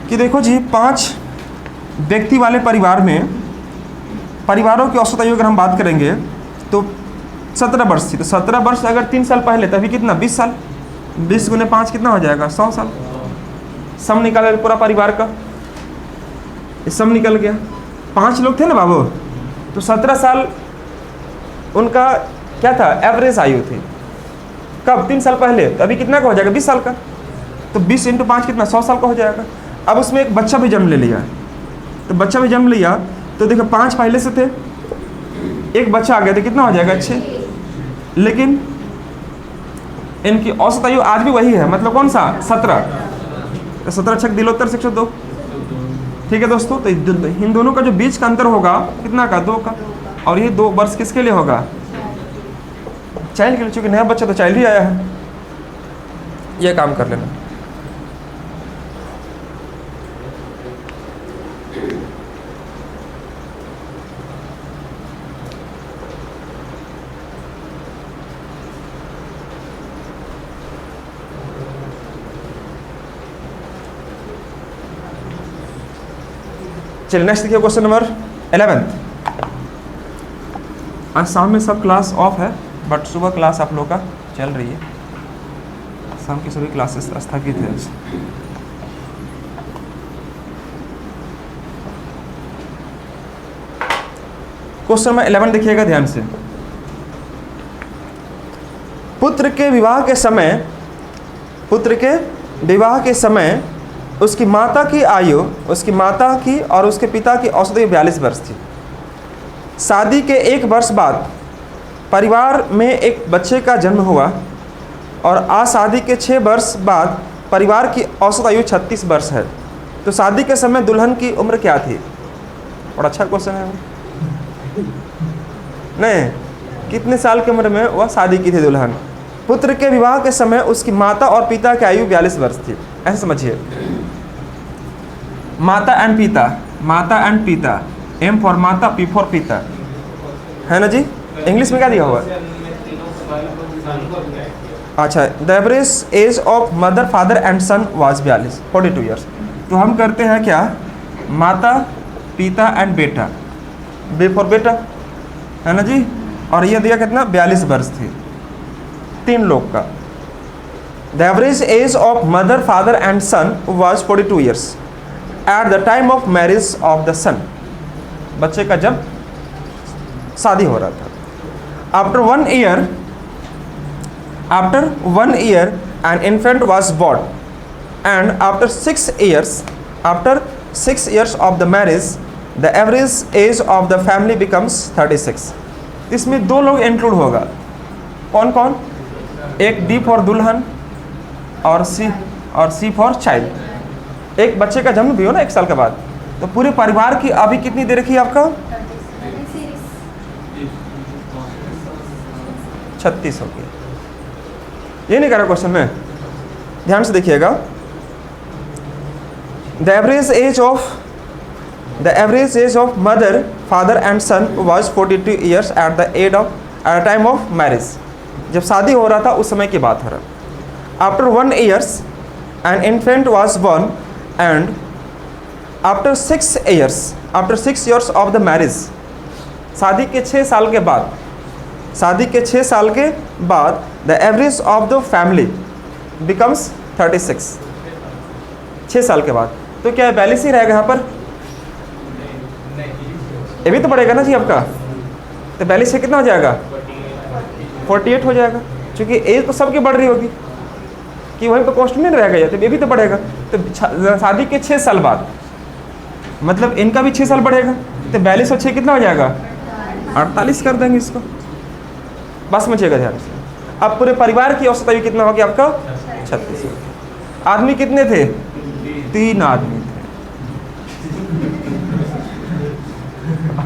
कि देखो जी 5 व्यक्ति वाले परिवार में परिवारों की औसत आयु अगर हम बात करेंगे तो 17 वर्ष थी। तो 17 वर्ष अगर 3 साल पहले तभी कितना 20 साल। 20 × 5 कितना हो जाएगा 100 साल। सम निकाल पूरा परिवार का, सम निकल गया। 5 लोग थे ना बाबू, तो 17 साल उनका क्या था एवरेज आयु थी। कब 3 साल पहले, तो अभी कितना का हो जाएगा 20 साल का। तो 20 × 5 कितना 100 साल का हो जाएगा। अब उसमें एक बच्चा भी जन्म ले लिया, तो बच्चा भी जन्म लिया तो देखो 5 पहले से थे, एक बच्चा आ गया तो कितना हो जाएगा 6। लेकिन इनकी औसत आयु आज भी वही है, मतलब कौन सा 17। तो 17 छक दिलोत्तर से 102। ठीक है दोस्तों, तो इन दोनों का जो बीच का अंतर होगा कितना का 2 का, और ये 2 वर्ष किसके लिए होगा चाइल्ड के लिए, चूंकि नया बच्चा तो चाइल्ड ही आया है। ये काम कर लेना। चलिए नेक्स्ट देखिए क्वेश्चन नंबर 11। आज शाम में सब क्लास ऑफ है, बट सुबह क्लास आप लोग का चल रही है। शाम की सभी क्लासेस स्थगित है। क्वेश्चन नंबर 11 देखिएगा ध्यान से। पुत्र के विवाह के समय उसकी माता की और उसके पिता की औसत आयु 42 वर्ष थी। शादी के 1 वर्ष बाद परिवार में एक बच्चे का जन्म हुआ और आज शादी के 6 वर्ष बाद परिवार की औसत आयु 36 वर्ष है। तो शादी के समय दुल्हन की उम्र क्या थी? और अच्छा क्वेश्चन है नहीं, कितने साल की उम्र में वह शादी की थी दुल्हन? पुत्र के विवाह के समय उसकी माता और पिता की आयु 42 वर्ष थी। ऐसे समझिए, माता एंड पिता, एम फॉर माता, पी फॉर पिता, है ना जी। इंग्लिश में क्या दिया हुआ है? अच्छा, the average age of mother, father and son was 42 years. तो हम करते हैं क्या, माता, पिता एंड बेटा, बे फॉर बेटा, है ना जी। और ये दिया कितना 42 वर्ष थी 3 लोग का। The average age of mother, father and son was 42 years at the time of marriage of the son. बच्चे का जब शादी हो रहा था। After 1 year an infant was born, and after 6 years of the marriage the average age of the family becomes 36। इसमें 2 लोग include होगा। कौन कौन? एक डी फॉर दुल्हन और सी फॉर चाइल्ड। एक बच्चे का जन्म भी हो ना 1 साल के बाद, तो पूरे परिवार की अभी कितनी देर रखी आपका 36 हो गया। ये नहीं करा क्वेश्चन में, ध्यान से देखिएगा। The average age of mother, father and son was 42 years at the time of marriage. जब शादी हो रहा था उस समय की बात हो रहा। After 1 year an infant was born, and after 6 years of the marriage, शादी के 6 साल के बाद the average of the family becomes 36। 6 साल के बाद तो क्या 42 ही रहेगा यहाँ पर? ये भी तो बढ़ेगा ना जी आपका, तो 42 से कितना हो जाएगा 48 हो जाएगा, क्योंकि एज तो सबकी बढ़ रही होगी कि वहीं पर कॉस्ट नहीं रहेगा, तो ये भी तो बढ़ेगा। तो शादी के 6 साल बाद मतलब इनका भी 6 साल बढ़ेगा, तो 42 और 6 कितना हो जाएगा 48 कर देंगे इसको। बस समझिएगा ध्यान से। अब पूरे परिवार की औसत आयु कितना होगी आपका 36। आदमी कितने थे? 3 आदमी थे।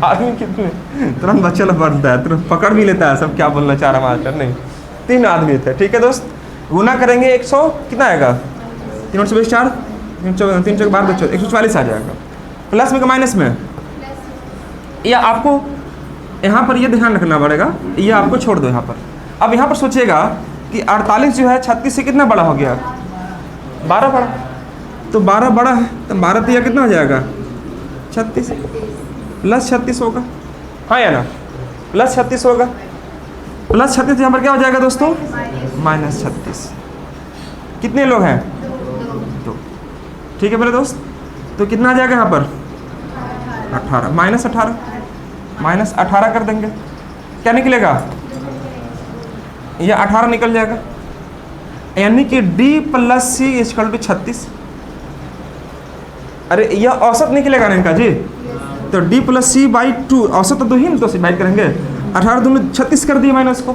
आदमी कितने? तुरंत बच्चा लोग बनता है, तुरंत पकड़ भी लेता है सब क्या बोलना चाह रहा मास्टर। नहीं, 3 आदमी थे। ठीक है दोस्त, गुना करेंगे 100 कितना आएगा 3 से 4 3 चौक 12 144 आ जाएगा। प्लस में का माइनस में? या आपको यहाँ पर ये ध्यान रखना पड़ेगा, ये आपको छोड़ दो यहाँ पर। अब यहाँ पर सोचिएगा कि 48 जो है 36 से कितना बड़ा हो गया 12 बड़ा, तो 12 बड़ा है तो 12 तो कितना हो जाएगा 36 प्लस 36 होगा, हाँ या ना, प्लस 36 होगा। प्लस 36 यहाँ पर क्या हो जाएगा दोस्तों माइनस 36। कितने लोग हैं 2। ठीक है मेरे दोस्त, तो कितना आ जाएगा यहाँ पर 18 माइनस 18 कर देंगे, क्या निकलेगा ये 18 निकल जाएगा, यानी कि D + C = 36। अरे यह औसत निकलेगा ना इनका जी, तो d प्लस सी बाई 2 औसत तो 2 ही ना, तो डिवाइड करेंगे 18 दूनी 36 कर दिए मैंने उसको।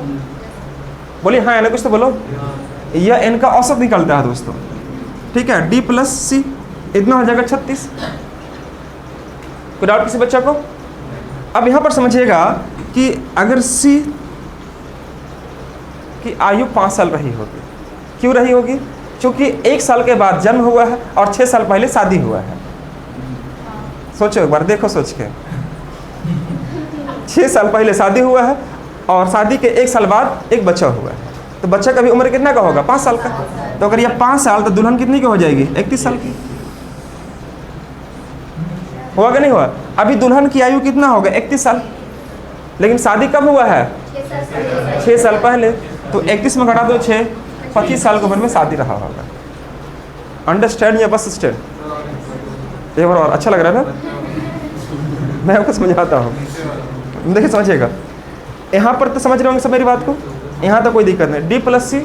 बोलिए हाँ या ना, कुछ तो बोलो। यह इनका औसत निकलता है दोस्तों, ठीक है। d प्लस सी इतना हो जाएगा 36। कोई डाउट किसी बच्चा को? अब यहाँ पर समझिएगा कि अगर सी की आयु 5 साल रही होगी, क्यों रही होगी? क्योंकि 1 साल के बाद जन्म हुआ है और 6 साल पहले शादी हुआ है। सोचो एक बार, देखो सोच के, 6 साल पहले शादी हुआ है और शादी के 1 साल बाद एक बच्चा हुआ है, तो बच्चा का भी उम्र कितना का होगा? 5 साल का। तो अगर यह 5 साल, तो दुल्हन कितनी की हो जाएगी? 31 साल की। हुआ कि नहीं हुआ? अभी दुल्हन की आयु कितना होगा? 31 साल, लेकिन शादी कब हुआ है? 6 साल पहले। तो 31 में घटा दो 6, 25 साल की उम्र में शादी रहा होगा। अंडरस्टैंड या बस स्टैंड? एक बार और, अच्छा लग रहा है ना? मैं आपको समझाता हूँ, देखिए समझिएगा। यहाँ पर तो समझ रहे होंगे सब मेरी बात को, यहाँ तो कोई दिक्कत नहीं। d प्लस सी,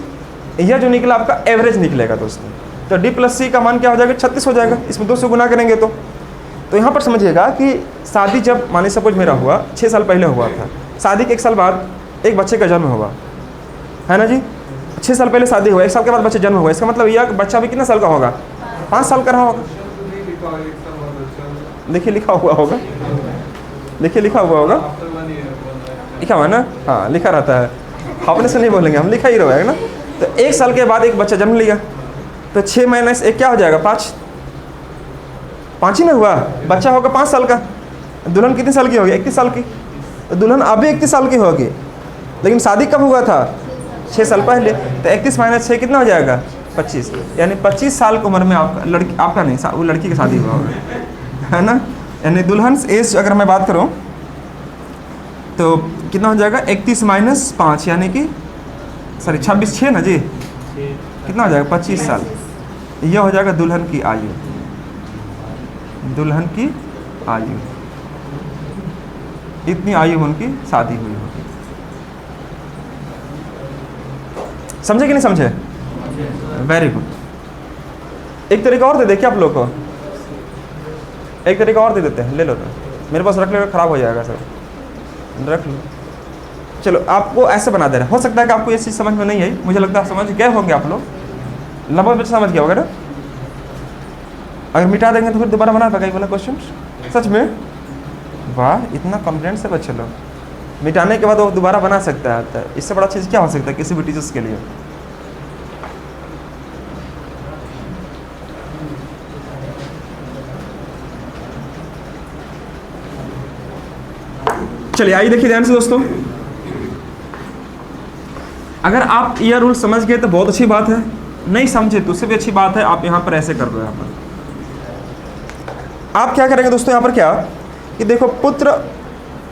यह जो निकला आपका एवरेज निकलेगा दोस्तों, तो d प्लस सी का मान क्या हो जाएगा? 36 हो जाएगा। इसमें 2 से गुना करेंगे तो यहाँ पर समझिएगा कि शादी जब माने सपोज मेरा हुआ 6 साल पहले हुआ था, शादी के 1 साल बाद एक बच्चे का जन्म हुआ है ना जी। 6 साल पहले शादी हुआ, 1 साल के बाद बच्चे जन्म हुआ, इसका मतलब यह बच्चा भी कितना साल का होगा? 5 साल का रहा होगा। देखिए लिखा हुआ होगा, देखिए लिखा हुआ होगा, लिखा हुआ है ना? हाँ लिखा रहता है, अपने से नहीं बोलेंगे हम, लिखा ही रहेगा ना। तो 1 साल के बाद एक बच्चा जन्म लिया, तो 6 माइनस 1 क्या हो जाएगा? 5। 5 ही में हुआ, बच्चा होगा 5 साल का। दुल्हन कितनी साल की होगी? 31 साल की। तो दुल्हन अभी 31 साल की होगी, लेकिन शादी कब हुआ था? 6 साल पहले। तो 31 माइनस 6 कितना हो जाएगा? 25। यानी 25 साल की उम्र में आपका लड़की, आपका नहीं, वो लड़की की शादी हुआ होगा, है ना। यानी दुल्हन एज अगर मैं बात करूँ तो कितना हो जाएगा? 31 माइनस 5 यानी कि 26 6 ना जी, कितना हो जाएगा? 25 साल। यह हो जाएगा दुल्हन की आयु, दुल्हन की आयु। इतनी आयु में उनकी शादी हुई होगी। समझे कि नहीं समझे? Very good. एक तरीका और दे दे क्या आप लोग को? एक तरीका और दे देते हैं, ले लो। तो मेरे पास रख लो, खराब हो जाएगा सर, रख लो। चलो आपको ऐसे बना दे रहे, हो सकता है कि आपको ये चीज़ समझ में नहीं आई, मुझे लगता है समझ गए होंगे आप लोग, लगभग बच्चा समझ गया होगा ना। अगर मिटा देंगे तो फिर दोबारा बना पाएगा ये वाला क्वेश्चन? सच में? वाह, इतना कॉन्फिडेंस है बच्चे लोग। मिटाने के बाद वो दोबारा बना सकता है, इससे बड़ा चीज़ क्या हो सकता है किसी भी टीचर्स के लिए? चलिए आइए देखिए ध्यान से दोस्तों, अगर आप यह रूल समझ गए तो बहुत अच्छी बात है, नहीं समझे तो उससे भी अच्छी बात है। आप यहाँ पर ऐसे कर दो। यहाँ पर आप क्या करेंगे दोस्तों? यहाँ पर क्या कि देखो, पुत्र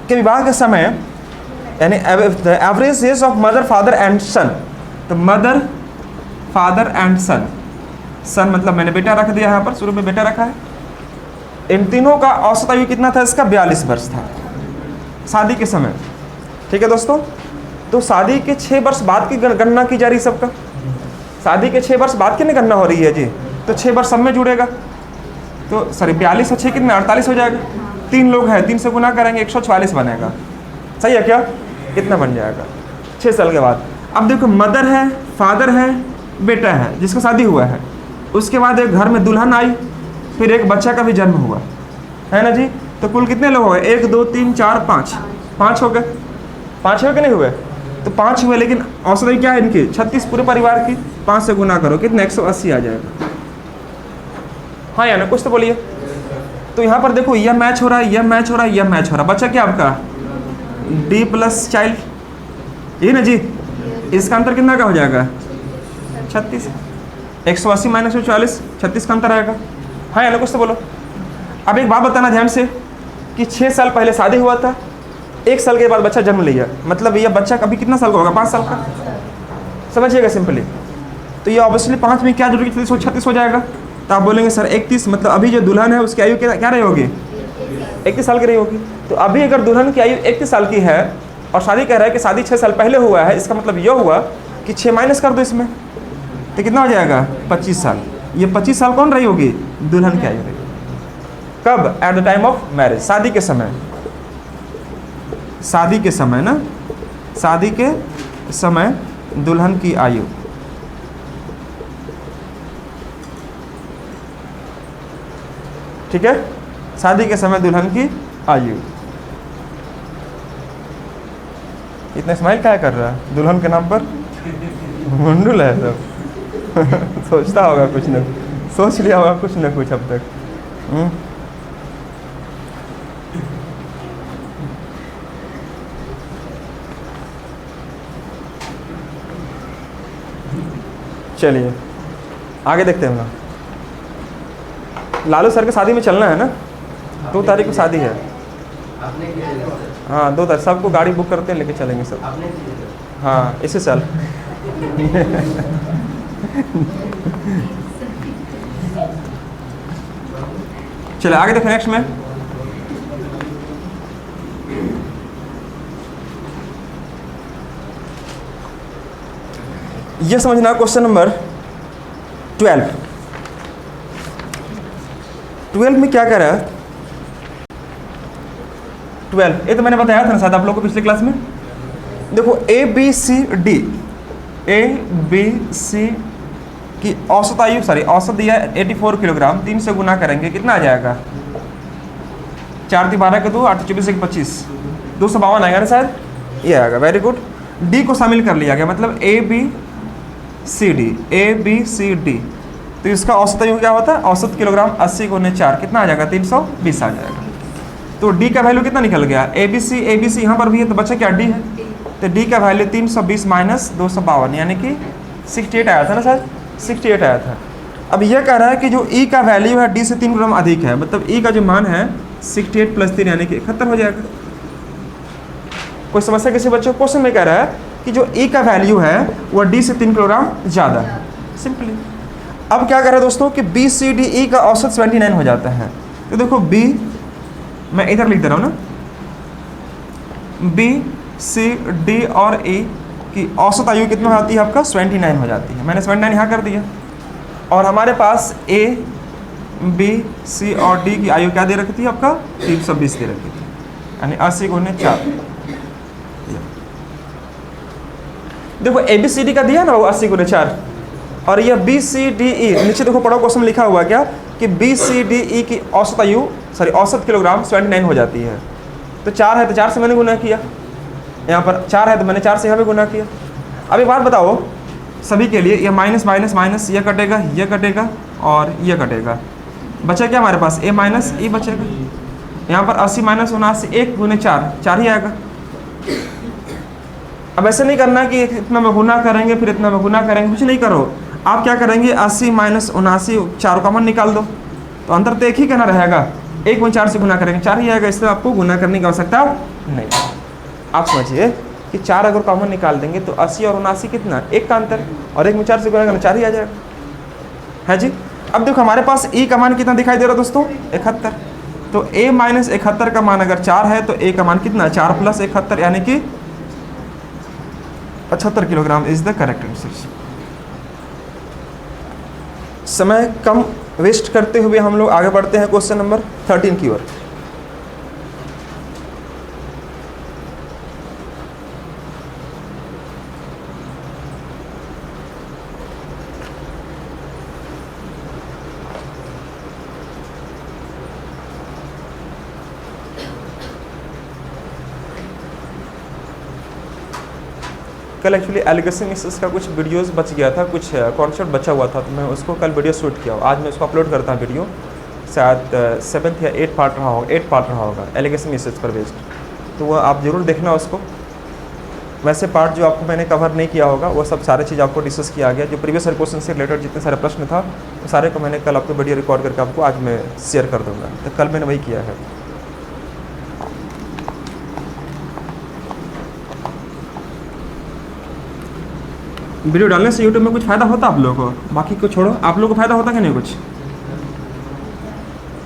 के विवाह के समय यानी average age of mother father and son, तो mother father and son, son मतलब मैंने बेटा रख दिया, यहाँ पर शुरू में बेटा रखा है। इन तीनों का औसत आयु कितना था? इसका 42 वर्ष था शादी के समय, ठीक है दोस्तों। तो शादी के 6 वर्ष बाद की गणना की जा रही सबका, शादी के 6 वर्ष बाद की नहीं गणना हो रही है जी, तो 6 वर्ष सब में जुड़ेगा। तो सॉरी 42 और 6 कितने? 48 हो जाएगा। 3 लोग हैं, 3 से गुना करेंगे 144 बनेगा, सही है क्या? कितना बन जाएगा 6 साल के बाद? अब देखो, मदर है, फादर है, बेटा है जिसका शादी हुआ है, उसके बाद एक घर में दुल्हन आई, फिर एक बच्चा का भी जन्म हुआ, है ना जी। तो कुल कितने लोग हो गए? 1 2 3 4 5, 5 हो गए। 5 हुए कि नहीं हुए? तो 5 हुए, लेकिन औसत क्या है इनकी? 36 पूरे परिवार की। 5 से गुना करो, कितने? 180 आ जाएगा, हाँ या ना? कुछ तो बोलिए। तो यहाँ पर देखो, यह मैच हो रहा है, यह मैच हो रहा है, यह मैच हो रहा है। बच्चा क्या आपका? d प्लस चाइल्ड, ये ना जी। इसका अंतर कितना का हो जाएगा? 36। 180 माइनस 140, 36 का अंतर आएगा, हाँ या ना? कुछ तो बोलो। अब एक बात बताना ध्यान से कि 6 साल पहले शादी हुआ था, 1 साल के बाद बच्चा जन्म लिया, मतलब यह बच्चा अभी कितना साल का होगा? 5 साल का, समझिएगा सिंपली। तो ये ऑब्वियसली 5 में क्या जुड़ेगी? 36 हो जाएगा। तो आप बोलेंगे सर 31, मतलब अभी जो दुल्हन है उसकी आयु क्या रही होगी? 31 साल की रही होगी। तो अभी अगर दुल्हन की आयु 31 साल की है और शादी कह रहा है कि शादी 6 साल पहले हुआ है, इसका मतलब यह हुआ कि 6 माइनस कर दो इसमें, तो कितना हो जाएगा? 25 साल। ये 25 साल कौन रही होगी? दुल्हन की आयु रही। कब? Eight the time of marriage, शादी के समय, शादी के समय ना, शादी के समय दुल्हन की आयु। ठीक है, शादी के समय दुल्हन की आयु। इतना स्माइल क्या कर रहा है दुल्हन के नाम पर? मुंडुल है सब। सोचता होगा कुछ न, सोच लिया होगा कुछ न कुछ अब तक। चलिए आगे देखते हैं। लालू सर की शादी में चलना है ना, 2 तारीख को शादी है। हाँ 2 तारीख, सबको गाड़ी बुक करते हैं, लेके चलेंगे सब। हाँ इसी साल। चलिए आगे देखें नेक्स्ट में। यह समझना क्वेश्चन नंबर 12। 12 में क्या कह रहा है? 12 ये तो मैंने बताया था ना शायद आप लोगों को पिछले क्लास में। देखो A B C D, A B C की औसत आयु, सॉरी औसत दिया 84 किलोग्राम, 3 से गुना करेंगे कितना आ जाएगा? 4 × 12 के 2, 8 × 24 1 25, 252 आएगा ना शायद, ये आएगा। Very good. डी को शामिल कर लिया गया, मतलब A B C D, A B C D, तो इसका औसत आयु क्या होता है? औसत किलोग्राम 80 × 4 कितना आ जाएगा? 320 आ जाएगा। तो डी का वैल्यू कितना निकल गया? ए बी सी यहाँ पर भी है, तो बच्चा क्या डी है, तो डी का वैल्यू 320 माइनस 252 यानी कि 68 आया था ना सर, 68 आया था। अब यह कह रहा है कि जो ई का वैल्यू है डी से 3 ग्राम अधिक है, मतलब ई का जो मान है 68 + 3 यानी कि 71 हो जाएगा। कोई समस्या किसी बच्चे को? क्वेश्चन में कह रहा है कि जो ई का वैल्यू है वह डी से 3 किलोग्राम ज़्यादा है, सिंपली। अब क्या कर रहा है दोस्तों कि बी सी डी ई का औसत 79 हो जाता है। तो देखो बी, मैं इधर लिख दे रहा हूँ ना, बी सी डी और ई की औसत आयु कितना हो जाती है आपका? 79 हो जाती है। मैंने 79 यहाँ कर दिया। और हमारे पास ए बी सी और डी की आयु क्या दे रखी थी आपका? 320 दे रखी थी, यानी 80 × 4। देखो ए बी सी डी का दिया ना वो 80 × 4, और यह बी सी डी ई, नीचे देखो पढ़ो क्वेश्चन लिखा हुआ क्या कि बी सी डी ई की औसत आयु, सॉरी औसत किलोग्राम 79 हो जाती है। तो 4 है तो 4 से मैंने गुना किया, यहाँ पर 4 है तो मैंने 4 से यहाँ पे गुना किया। अब एक बात बताओ सभी के लिए, ये माइनस माइनस माइनस ये कटेगा और ये कटेगा, बचा क्या हमारे पास? ए माइनस ई बचेगा। यहाँ पर 80 माइनस 79, 1 × 4, 4 ही आएगा। अब ऐसे नहीं करना कि इतना में गुना करेंगे फिर इतना में गुना करेंगे, कुछ नहीं करो। आप क्या करेंगे? 80 माइनस 79, 4 कॉमन निकाल दो, तो अंतर तो एक ही कहना रहेगा। 1 में 4 से गुना करेंगे 4 ही आएगा, इसलिए आपको गुना करने की आवश्यकता नहीं। आप समझिए कि 4 अगर कॉमन निकाल देंगे तो 80 और 79 कितना? 1 का अंतर, और 1 में 4 से गुना करना 4 ही आ जाएगा, है जी। अब देखो हमारे पास ई का मान कितना दिखाई दे रहा है दोस्तों? 71। तो ए माइनस 71 का मान अगर 4 है तो ए का मान कितना? 4 + 71 यानी कि 75 kilogram is the correct answer. समय कम वेस्ट करते हुए हम लोग आगे बढ़ते हैं क्वेश्चन नंबर 13 की ओर। कल एक्चुअली एलिगेशन मिसेस का कुछ वीडियोस बच गया था, कुछ कॉन्सेप्ट बचा हुआ था, तो मैं उसको कल वीडियो शूट किया। आज मैं उसको अपलोड करता हूँ वीडियो, शायद 7th या 8th पार्ट रहा होगा एलिगेशन मिसेस पर बेस्ड, तो वह आप ज़रूर देखना उसको। वैसे पार्ट जो आपको मैंने कवर नहीं किया होगा वो सब सारे चीज़ आपको डिस्कस किया गया, जो प्रीवियस क्वेश्चन से रिलेटेड जितने सारे प्रश्न था वो सारे को मैंने कल आपको वीडियो रिकॉर्ड करके आपको आज मैं शेयर कर दूँगा। तो कल मैंने वही किया है। वीडियो डालने से यूट्यूब में कुछ फ़ायदा होता है आप लोगों को? बाकी को छोड़ो, आप लोगों को फ़ायदा होता कि नहीं?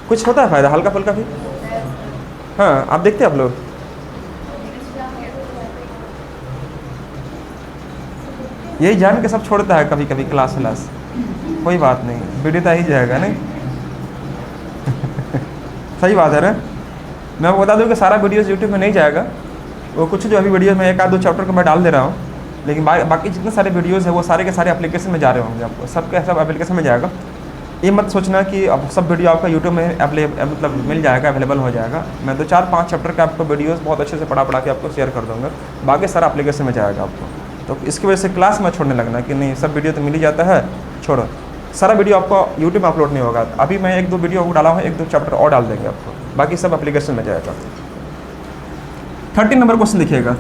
कुछ होता है फ़ायदा, हल्का फुल्का भी। हाँ आप देखते हैं आप लोग? यही जान के सब छोड़ता है कभी कभी क्लास व्लास, कोई बात नहीं, वीडियो तो ही जाएगा नहीं। सही बात है ना। मैं आपको बता दूँ कि सारा वीडियोस यूट्यूब में नहीं जाएगा, वो कुछ जो अभी वीडियो में एक आध दो चैप्टर को मैं डाल दे रहा हूँ, लेकिन बाकी जितने सारे वीडियोस है वो सारे के सारे एप्लीकेशन में जा रहे होंगे, आपको सबके सब एप्लीकेशन में जाएगा। ये मत सोचना कि अब सब वीडियो आपका यूट्यूब में मतलब मिल जाएगा, अवेलेबल हो जाएगा। मैं 2-4-5 चैप्टर के आपको वीडियोस बहुत अच्छे से पढ़ा के आपको शेयर कर दूँगा, बाकी सारा एप्लीकेशन में जाएगा आपको। तो इसकी वजह से क्लास में छोड़ने लगना कि नहीं सब वीडियो तो मिल ही जाता है, छोड़ो, सारा वीडियो आपको यूट्यूब में अपलोड नहीं होगा। अभी मैं 1-2 वीडियो डाला हूँ, 1-2 चैप्टर और डाल देंगे आपको, बाकी सब एप्लीकेशन में जाएगा। 13 नंबर क्वेश्चन देखिएगा।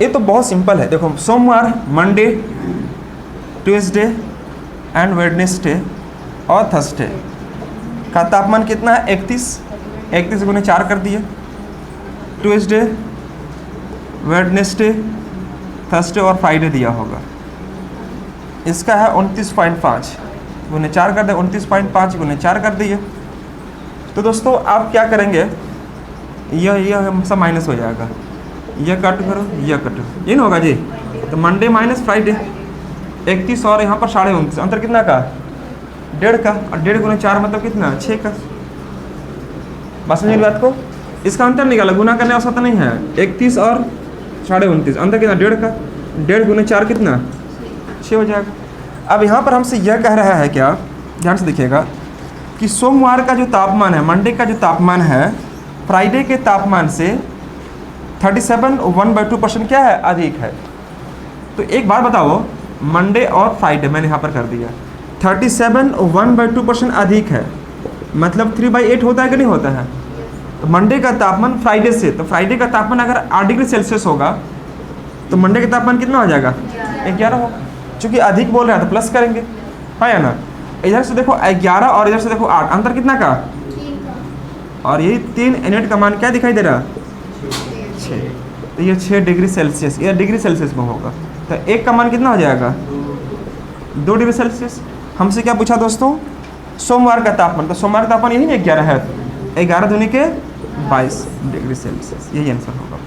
ये तो बहुत सिंपल है, देखो सोमवार, मंडे, ट्यूसडे एंड वेडनेसडे और थर्सडे का तापमान कितना है? 31 गुने 4 कर दिए। ट्यूसडे, वेडनेसडे, थर्सडे और फ्राइडे दिया होगा, इसका है 29.5 गुने 4 कर दे, 29.5 गुने 4 कर दिए। तो दोस्तों आप क्या करेंगे, यह सब माइनस हो जाएगा, यह कट करो, यह कट, ये ना होगा जी। तो मंडे माइनस फ्राइडे 31 और यहाँ पर 29.5, अंतर कितना का? 1.5 का, और 1.5 गुना 4 मतलब कितना? 6 का। बात समझिए बात को, इसका अंतर निकाला, गुना करने आवश्यकता नहीं है। 31 और 29.5, अंतर कितना? 1.5 का, 1.5 गुना 4 कितना? 6 हो जाएगा। अब यहाँ पर हमसे यह कह रहा है क्या, ध्यान से देखिएगा, कि सोमवार का जो तापमान है, मंडे का जो तापमान है, फ्राइडे के तापमान से 37 1/2% क्या है? अधिक है। तो एक बार बताओ, मंडे और फ्राइडे मैंने यहाँ पर कर दिया, 37 1/2% अधिक है, मतलब 3/8 होता है कि नहीं होता है? तो मंडे का तापमान फ्राइडे से, तो फ्राइडे का तापमान अगर 8 डिग्री सेल्सियस होगा तो मंडे का तापमान कितना हो जाएगा? 11 होगा। चूँकि अधिक बोल रहे हैं तो प्लस करेंगे, हाँ या ना। इधर से देखो 11 और इधर से देखो 8, अंतर कितना का? और यही 3 यूनिट का मान क्या दिखाई दे रहा? 6। तो ये 6 डिग्री सेल्सियस, ये डिग्री सेल्सियस में होगा। तो एक का मान कितना हो जाएगा? 2 डिग्री सेल्सियस। हमसे क्या पूछा दोस्तों? सोमवार का तापमान, तो सोमवार का तापमान यही नहीं 11 है, 11 दूनी के 22 डिग्री सेल्सियस, यही आंसर होगा।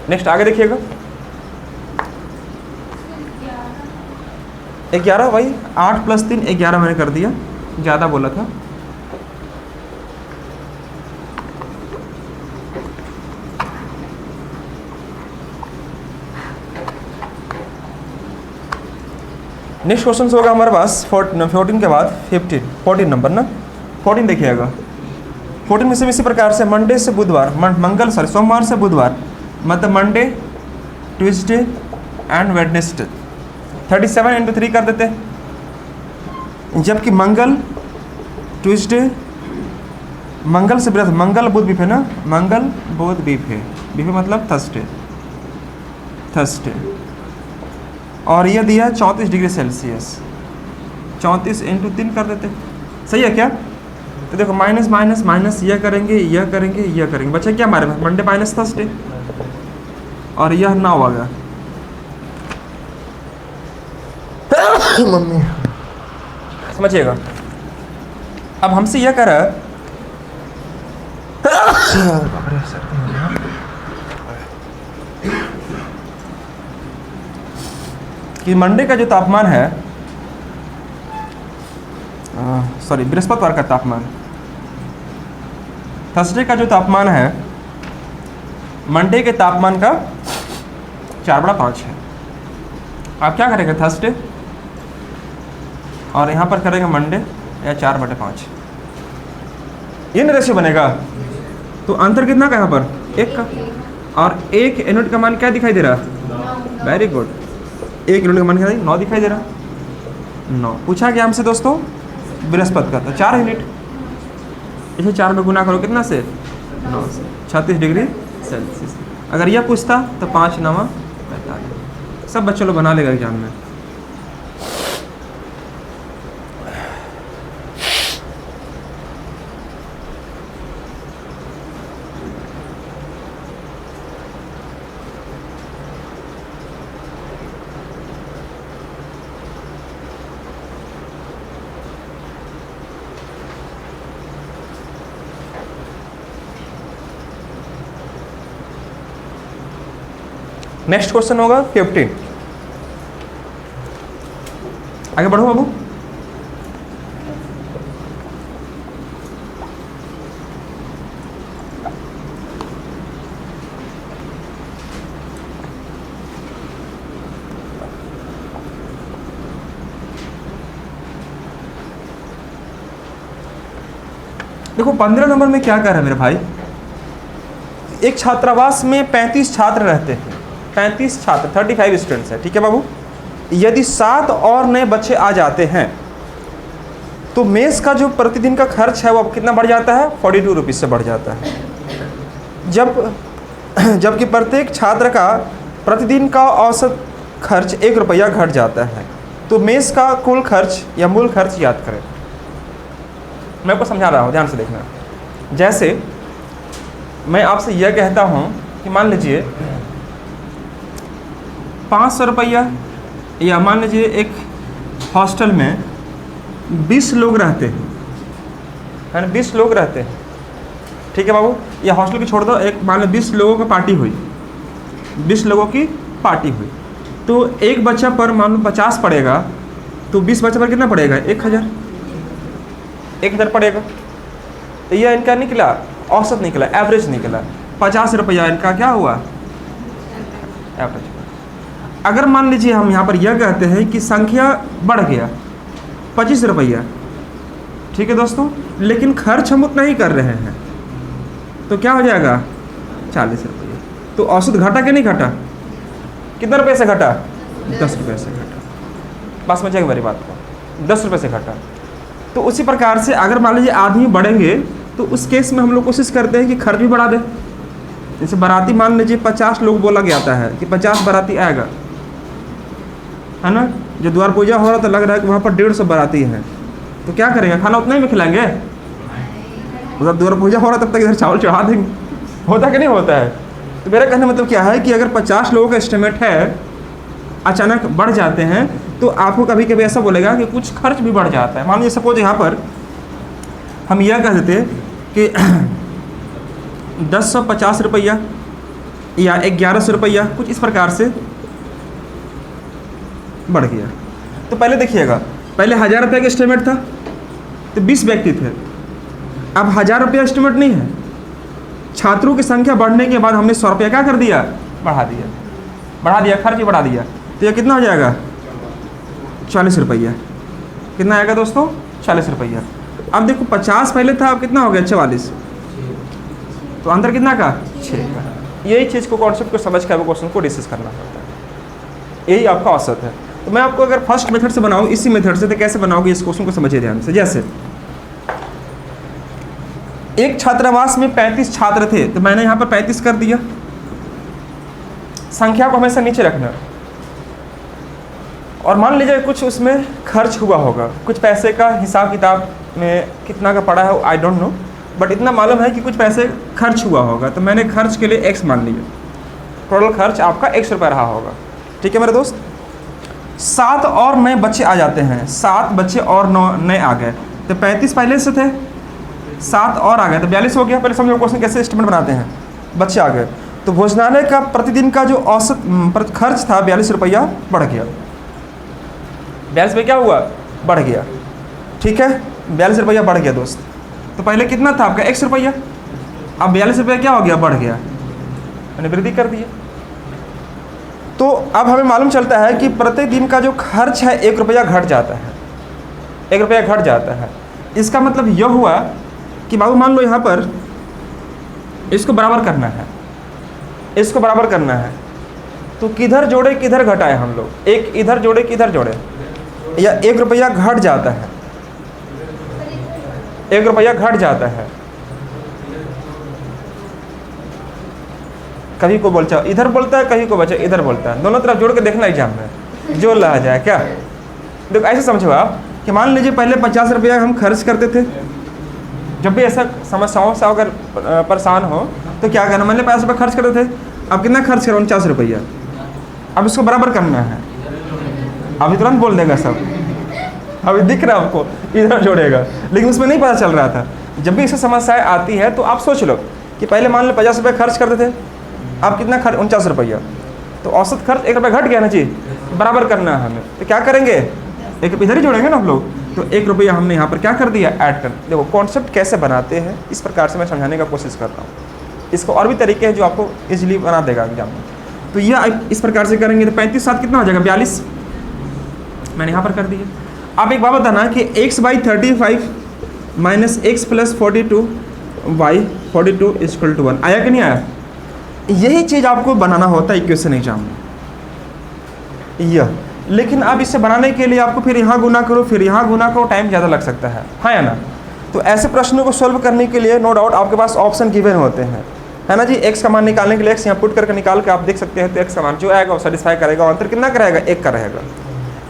नेक्स्ट आगे देखिएगा, 11 वही 8 + 3 11 मैंने कर दिया, ज़्यादा बोला था। नेक्स्ट क्वेश्चन होगा हमारे पास 14 के बाद 14 नंबर ना, 14 देखिएगा। 14 में से इसी प्रकार से मंडे से बुधवार, सोमवार से बुधवार, मतलब मंडे, ट्यूसडे एंड वेडनेसडे, 37 × 3 कर देते। जबकि मंगल, ट्यूसडे, मंगल से बृहस्पति, मंगल बुध बीफ है ना, मंगल बुध बीफ है, बीफ मतलब थर्सडे, और यह दिया 34 डिग्री सेल्सियस, 34 × 3 कर देते। सही है क्या? तो देखो माइनस माइनस माइनस, यह करेंगे, यह करेंगे, यह करेंगे, बच्चा क्या हमारे पास? मंडे माइनस थर्सडे, और यह 9 होगा। मम्मी समझिएगा। अब हमसे यह कह रहा है कि मंडे का जो तापमान है, सॉरी बृहस्पतिवार का तापमान, थर्सडे का जो तापमान है मंडे के तापमान का 4/5 है। आप क्या करेंगे? थर्सडे और यहाँ पर करेंगे मंडे, या 4/5, ये न रेशियो बनेगा। तो अंतर कितना का यहाँ पर? 1 का, और 1 यूनिट का मान क्या दिखाई दे रहा? वेरी गुड, 1 यूनिट का मान क्या? 9 दिखाई दे रहा, 9। पूछा गया हमसे दोस्तों बृहस्पति का, तो 4 यूनिट, इसे 4 में गुना करो कितना से? 9 से, 36 डिग्री सेल्सियस। अगर यह पूछता तो 5 × 9 = 45। सब बच्चे लोग बना लेगा एग्जाम में। नेक्स्ट क्वेश्चन होगा 15। आगे बढ़ो बाबू। देखो 15 नंबर में क्या कह रहा है मेरे भाई, एक छात्रावास में 35 छात्र रहते हैं, 35 छात्र 35 स्टूडेंट्स हैं, ठीक है बाबू। यदि 7 और नए बच्चे आ जाते हैं तो मेस का जो प्रतिदिन का खर्च है वो अब कितना बढ़ जाता है, 42 रुपीज़ से बढ़ जाता है। जबकि प्रत्येक छात्र का प्रतिदिन का औसत खर्च 1 रुपया घट जाता है। तो मेस का कुल खर्च या मूल खर्च याद करें। मैं आपको समझा रहा हूँ, ध्यान से देखना। जैसे मैं आपसे यह कहता हूँ कि मान लीजिए 500 रुपया, या मान लीजिए एक हॉस्टल में 20 लोग रहते हैं, है ना, 20 लोग रहते हैं, ठीक है बाबू। या हॉस्टल की छोड़ दो, एक मान लो 20 लोगों की पार्टी हुई, 20 लोगों की पार्टी हुई, तो एक बच्चा पर मान लो 50 पड़ेगा, तो 20 बच्चा पर कितना पड़ेगा, 1000 पड़ेगा। तो यह इनका निकला, औसत निकला, एवरेज निकला। 50 रुपया इनका क्या हुआ, एवरेज। अगर मान लीजिए हम यहाँ पर यह कहते हैं कि संख्या बढ़ गया 25 रुपया, ठीक है दोस्तों, लेकिन खर्च हम उतना ही कर रहे हैं, तो क्या हो जाएगा 40 रुपये। तो औसत घटा कि नहीं घटा, कितने रुपये से घटा, 10 रुपये से घटा। बस समझ जाएगा मेरी बात को, 10 रुपये से घटा। तो उसी प्रकार से अगर मान लीजिए आदमी बढ़ेंगे तो उस केस में हम लोग कोशिश करते हैं कि खर्च भी बढ़ा दें। जैसे बाराती मान लीजिए 50 लोग बोला गया है कि 50 बाराती आएगा, है ना। जो द्वार पूजा हो रहा था लग रहा है कि वहाँ पर 150 बाराती हैं, तो क्या करेंगे, खाना उतना ही में खिलाएंगे। उधर द्वार पूजा हो रहा तब तक इधर चावल चढ़ा देंगे, होता कि नहीं होता है। तो मेरा कहने मतलब क्या है कि अगर 50 लोगों का एस्टिमेट है, अचानक बढ़ जाते हैं, तो आपको कभी कभी ऐसा बोलेगा कि कुछ खर्च भी बढ़ जाता है। मान लीजिए सपोज यहाँ पर हम यह कह देते कि 1050 रुपया या 1100 रुपया, कुछ इस प्रकार से बढ़ गया। तो पहले देखिएगा, पहले 1000 रुपये का एस्टिमेट था तो 20 व्यक्ति थे, अब 1000 रुपया एस्टिमेट नहीं है। छात्रों की संख्या बढ़ने के बाद हमने 100 रुपया क्या कर दिया, बढ़ा दिया, खर्च ही बढ़ा दिया। तो यह कितना हो जाएगा, 40 रुपया। कितना आएगा दोस्तों, 40 रुपया। अब देखो 50 पहले था, अब कितना हो गया, 44। तो अंतर कितना का, 6 का। यही चीज़ को, कॉन्सेप्ट को समझ कर क्वेश्चन को डिस्कस करना होता है। यही आपका औसत है। तो मैं आपको अगर फर्स्ट मेथड से बनाऊँ, इसी मेथड से, तो कैसे बनाओगे इस क्वेश्चन को समझिए ध्यान से। जैसे एक छात्रावास में 35 छात्र थे, तो मैंने यहाँ पर 35 कर दिया। संख्या को हमेशा नीचे रखना। और मान लीजिए कुछ उसमें खर्च हुआ होगा, कुछ पैसे का हिसाब किताब में कितना का पड़ा है आई डोंट नो, बट इतना मालूम है कि कुछ पैसे खर्च हुआ होगा, तो मैंने खर्च के लिए x मान लिया। टोटल खर्च आपका x रुपये रहा होगा, ठीक है मेरे दोस्त। 7 और नए बच्चे आ जाते हैं, 7 बच्चे और 9 नए आ गए, तो 35 पहले से थे, 7 और आ गए तो 42 हो गया। पहले समझो क्वेश्चन कैसे एस्टिमेट बनाते हैं। बच्चे आ गए तो भोजनालय का प्रतिदिन का जो औसत खर्च था 42 रुपया बढ़ गया। 42 रुपये क्या हुआ, बढ़ गया, ठीक है। 42 रुपया बढ़ गया दोस्त। तो पहले कितना था आपका, 1 रुपया, अब 42 रुपया क्या हो गया, बढ़ गया, मैंने वृद्धि कर दी। तो अब हमें मालूम चलता है कि प्रत्येक दिन का जो खर्च है 1 रुपया घट जाता है, 1 रुपया घट जाता है। इसका मतलब यह हुआ कि बाबू मान लो यहाँ पर इसको बराबर करना है, इसको बराबर करना है, तो किधर जोड़े किधर घटाए हम लोग, एक इधर जोड़े किधर जोड़े, या 1 रुपया घट जाता है, 1 रुपया घट जाता है। कभी को बोलता इधर बोलता है, कभी को बच्चा इधर बोलता है, दोनों तरफ जोड़ के देखना एग्जाम में जो ला जाए। क्या देखो ऐसे समझो आप कि मान लीजिए पहले 50 रुपया हम खर्च करते थे। जब भी ऐसा समस्याओं से अगर परेशान हो तो क्या करना, मैंने 50 रुपये खर्च करते थे, अब कितना खर्च करो, 49 रुपया। अब इसको बराबर करना है, अभी तुरंत बोल देगा सब, अभी दिख रहा है आपको, इधर जोड़ेगा, लेकिन उसमें नहीं पता चल रहा था। जब भी ऐसी समस्याएं आती है तो आप सोच लो कि पहले मान लो 50 रुपये खर्च करते थे, अब कितना खर्च, 49 रुपया। तो औसत खर्च 1 रुपया घट गया ना जी, बराबर करना है हमें, तो क्या करेंगे, 1 रुपया इधर ही जोड़ेंगे ना हम लोग, तो 1 रुपया हमने यहाँ पर क्या कर दिया, ऐड कर। देखो कॉन्सेप्ट कैसे बनाते हैं, इस प्रकार से मैं समझाने का कोशिश कर रहा हूँ। इसको और भी तरीके हैं जो आपको इजीली बना देगा एग्जाम में। तो यह इस प्रकार से करेंगे तो 35 7 कितना हो जाएगा, 42, मैंने यहाँ पर कर दिया। अब एक बात बताना कि x/35 minus x plus 42y/42 equal to 1 आया कि नहीं आया। यही चीज़ आपको बनाना होता है इक्वेशन एग्जाम में यह। लेकिन अब इसे बनाने के लिए आपको फिर यहाँ गुना करो, फिर यहाँ गुना करो, टाइम ज़्यादा लग सकता है या ना। तो ऐसे प्रश्नों को सॉल्व करने के लिए नो डाउट आपके पास ऑप्शन गिवन होते हैं, है ना जी। x का मान निकालने के लिए x यहाँ पुट करके निकाल के आप देख सकते हैं, तो x का मान जो आएगा वो सेटिस्फाई करेगा, आंसर कितना करेगा, 1 का रहेगा।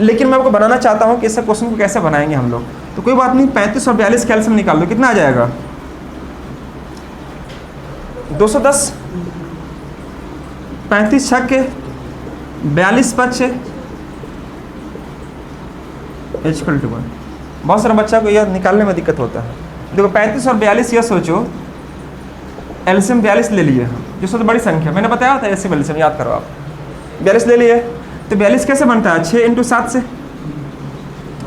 लेकिन मैं आपको बनाना चाहता हूँ कि इस क्वेश्चन को कैसे बनाएंगे हम लोग। तो कोई बात नहीं, 35 और 42 कैल्शियम निकाल दो, कितना आ जाएगा, 210। 35 छक्के 42 पच्चे इक्वल टू 1। बहुत सारे बच्चा को यह निकालने में दिक्कत होता है। देखो 35 और 42, यह सोचो एलसीएम 42 ले लिए हम, जो सबसे बड़ी संख्या मैंने बताया था, एलसीएम एलसीएम याद करो आप। 42 ले लिए, तो 42 कैसे बनता है, 6 × 7 से।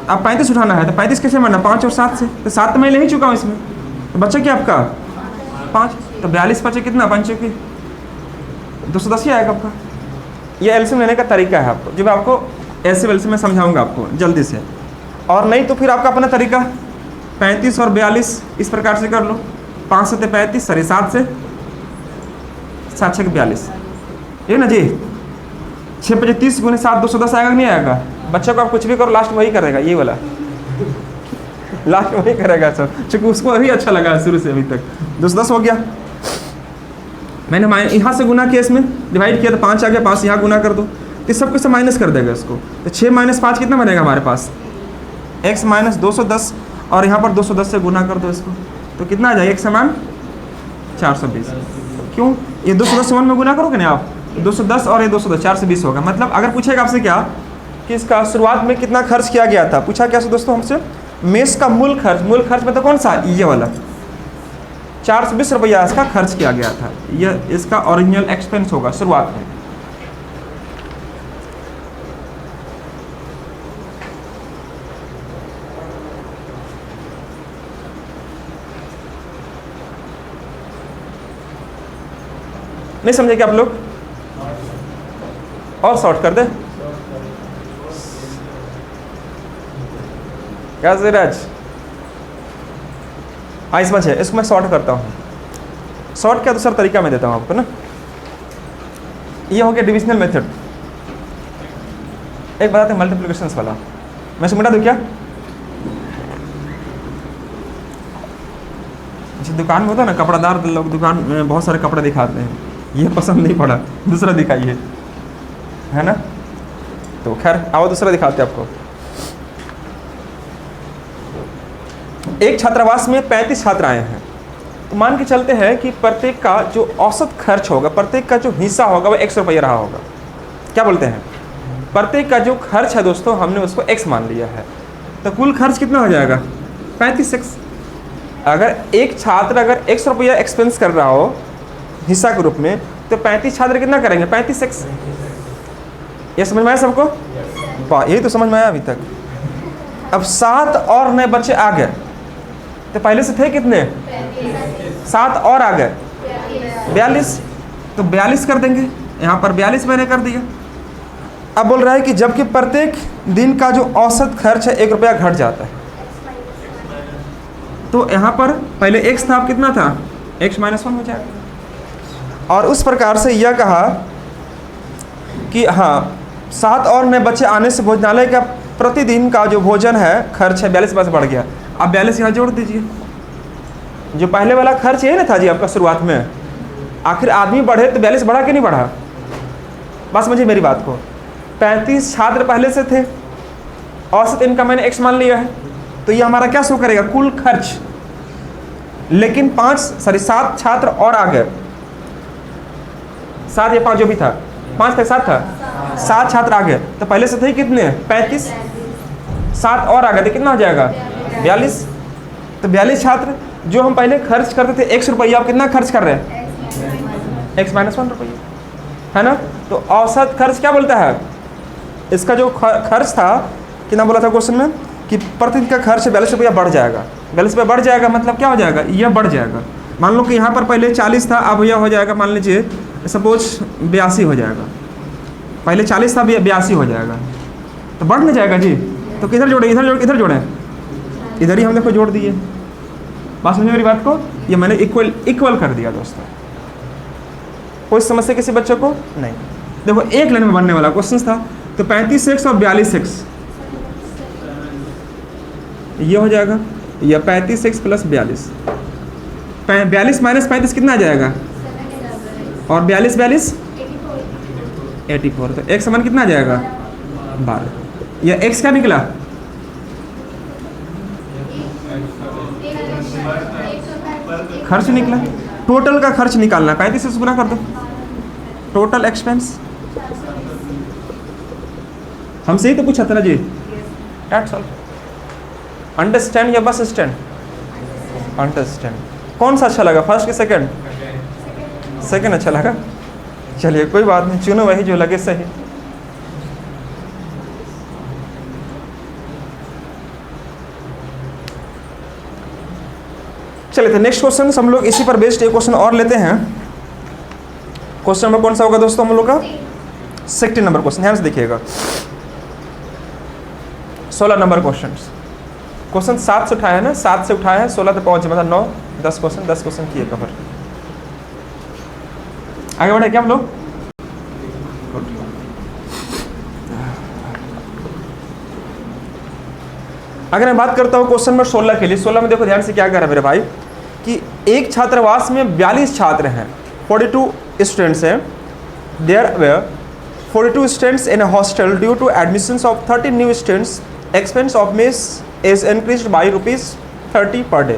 अब 35 उठाना है तो 35 कैसे बनना, 5 और 7 से, तो 7 तो मैं ले ही चुका हूँ इसमें, तो बच्चा क्या आपका 5, तो 42 5 कितना, 5 की 210 ही आएगा आपका। ये एलसीएम लेने का तरीका है आपको, जो मैं आपको एलसीएम एलसीएम में समझाऊंगा आपको जल्दी से। और नहीं तो फिर आपका अपना तरीका 35 और 42 इस प्रकार से कर लो, 5 से 35, सॉरी 7 से 7 6 42, ये ना जी। 6 × 30 × 7 210 आएगा नहीं आएगा। बच्चों को आप कुछ भी करो लास्ट में वही करेगा, ये वाला लास्ट में वही करेगा सब, चूँकि उसको वही अच्छा लगा शुरू से अभी तक। 210 हो गया, मैंने यहाँ से गुना किया, इसमें डिवाइड किया तो 5 आ गया, 5 यहाँ गुना कर दो तो सब कुछ से माइनस कर देगा इसको। तो 6 - 5 कितना बनेगा हमारे पास, x - 210, और यहाँ पर 210 से गुना कर दो इसको, तो कितना आ जाएगा, x समान 420। क्यों, ये 210 से 1 में गुना करोगे ना आप, 210 और ये 210 420 होगा। मतलब अगर पूछेगा आपसे क्या कि इसका शुरुआत में कितना खर्च किया गया था, पूछा क्या दोस्तों हमसे, मेस का मूल खर्च में तो कौन सा, ये वाला 420 रुपया इसका खर्च किया गया था। यह इसका ओरिजिनल एक्सपेंस होगा शुरुआत में। नहीं समझे क्या आप लोग, और शॉर्ट कर दे क्या सिराज, हाँ इसमें है, इसको मैं शॉर्ट करता हूँ। शॉर्ट का दूसरा तरीका मैं देता हूँ आपको ना। ये हो गया डिविजनल मेथड। एक बताते हैं मल्टीप्लिकेशंस वाला, मैं इसको मिटा दूँ क्या। जैसे दुकान में होता है ना, कपड़ादार लोग दुकान में बहुत सारे कपड़े दिखाते हैं, ये पसंद नहीं पड़ा, दूसरा दिखाइए, है ना। तो खैर आओ दूसरा दिखाते हैं आपको। एक छात्रावास में 35 छात्र आए हैं, तो मान के चलते हैं कि प्रत्येक का जो औसत खर्च होगा, प्रत्येक का जो हिस्सा होगा वो 100 रुपये रहा होगा। क्या बोलते हैं, प्रत्येक का जो खर्च है दोस्तों हमने उसको x मान लिया है, तो कुल खर्च कितना हो जाएगा 35x। अगर एक छात्र अगर 100 रुपया एक्सपेंस कर रहा हो हिस्सा के रूप में, तो 35 छात्र कितना करेंगे 35x। ये समझ में आया सबको, यही तो समझ में आया अभी तक। अब 7 और नए बच्चे आ गए, तो पहले से थे कितने 7 और आ गए 42, तो 42 कर देंगे, यहाँ पर 42 मैंने कर दिया। अब बोल रहा है कि जबकि प्रत्येक दिन का जो औसत खर्च है 1 रुपया घट जाता है, तो यहाँ पर पहले x था, अब कितना था x - 1 हो जाएगा। और उस प्रकार से यह कहा कि हाँ 7 और नए बच्चे आने से भोजनालय का प्रतिदिन का जो भोजन है खर्च है 42 रुपये से बढ़ गया। अब 42 यहाँ जोड़ दीजिए, जो पहले वाला खर्च यही ना था जी आपका शुरुआत में, आखिर आदमी बढ़े तो 42 बढ़ा कि नहीं बढ़ा। बस समझिए मेरी बात को, 35 छात्र पहले से थे, औसत इनका मैंने x मान लिया है, तो ये हमारा क्या शो करेगा कुल खर्च। लेकिन 7 छात्र और आ गए, 7 या 5 जो भी था, 5 था 7 था, 7 छात्र आ गए, तो पहले से थे कितने 35, 7 और आ गए तो कितना हो जाएगा 42। तो 42 छात्र जो हम पहले खर्च करते थे 100 रुपया, आप कितना खर्च कर रहे हैं x - 1 रुपये। है ना। तो औसत खर्च क्या बोलता है, इसका जो खर्च था कितना बोला था क्वेश्चन में कि प्रतिदिन का खर्च 42 रुपया बढ़ जाएगा। 42 रुपया बढ़ जाएगा मतलब क्या हो जाएगा, यह बढ़ जाएगा। मान लो कि यहाँ पर पहले 40 था, अब यह हो जाएगा मान लीजिए सपोज 82 हो जाएगा। पहले 40 था, 82 हो जाएगा, तो बढ़ नहीं जाएगा जी। तो किधर जोड़े, इधर जोड़ें, इधर ही हम देखो जोड़ दिए। बात समझे मेरी बात को, ये मैंने इक्वल कर दिया दोस्तों। कोई समस्या किसी बच्चे को नहीं। देखो एक लाइन में बनने वाला क्वेश्चन था। तो 35x और 42x ये हो जाएगा, या 35x प्लस 42, 42 माइनस 35 कितना आ जाएगा, और 42 84। तो x समान कितना आ जाएगा 12। या x क्या निकला, खर्च निकला। टोटल का खर्च निकालना, 35 से गुना कर दो, टोटल एक्सपेंस। हमसे ही तो पूछा था ना जी। That's all. अंडरस्टैंड या बस स्टैंड, अंडरस्टैंड। कौन सा अच्छा लगा, फर्स्ट कि सेकंड, सेकंड अच्छा लगा। चलिए कोई बात नहीं, चुनो वही जो लगे सही। चलिए तो नेक्स्ट क्वेश्चन हम लोग इसी पर बेस्ड एक क्वेश्चन और लेते हैं। क्वेश्चन नंबर कौन सा होगा दोस्तों हम लोग का, 16 नंबर क्वेश्चन, ध्यान से देखिएगा। 16 नंबर क्वेश्चन 7 से उठाया है ना, 7 से उठाया है 16 तक पहुंचे, मतलब 9 10 क्वेश्चन किए कवर। आगे बढ़े क्या हम लोग। अगर मैं बात करता हूँ क्वेश्चन नंबर 16 के लिए, 16 में देखो ध्यान से क्या कर रहा है मेरे भाई कि एक छात्रावास में 42 छात्र हैं, 42 स्टूडेंट्स हैं। There were 42 students in a hostel due to admissions of 30 new students, expense of mess is increased by ₹30 per day,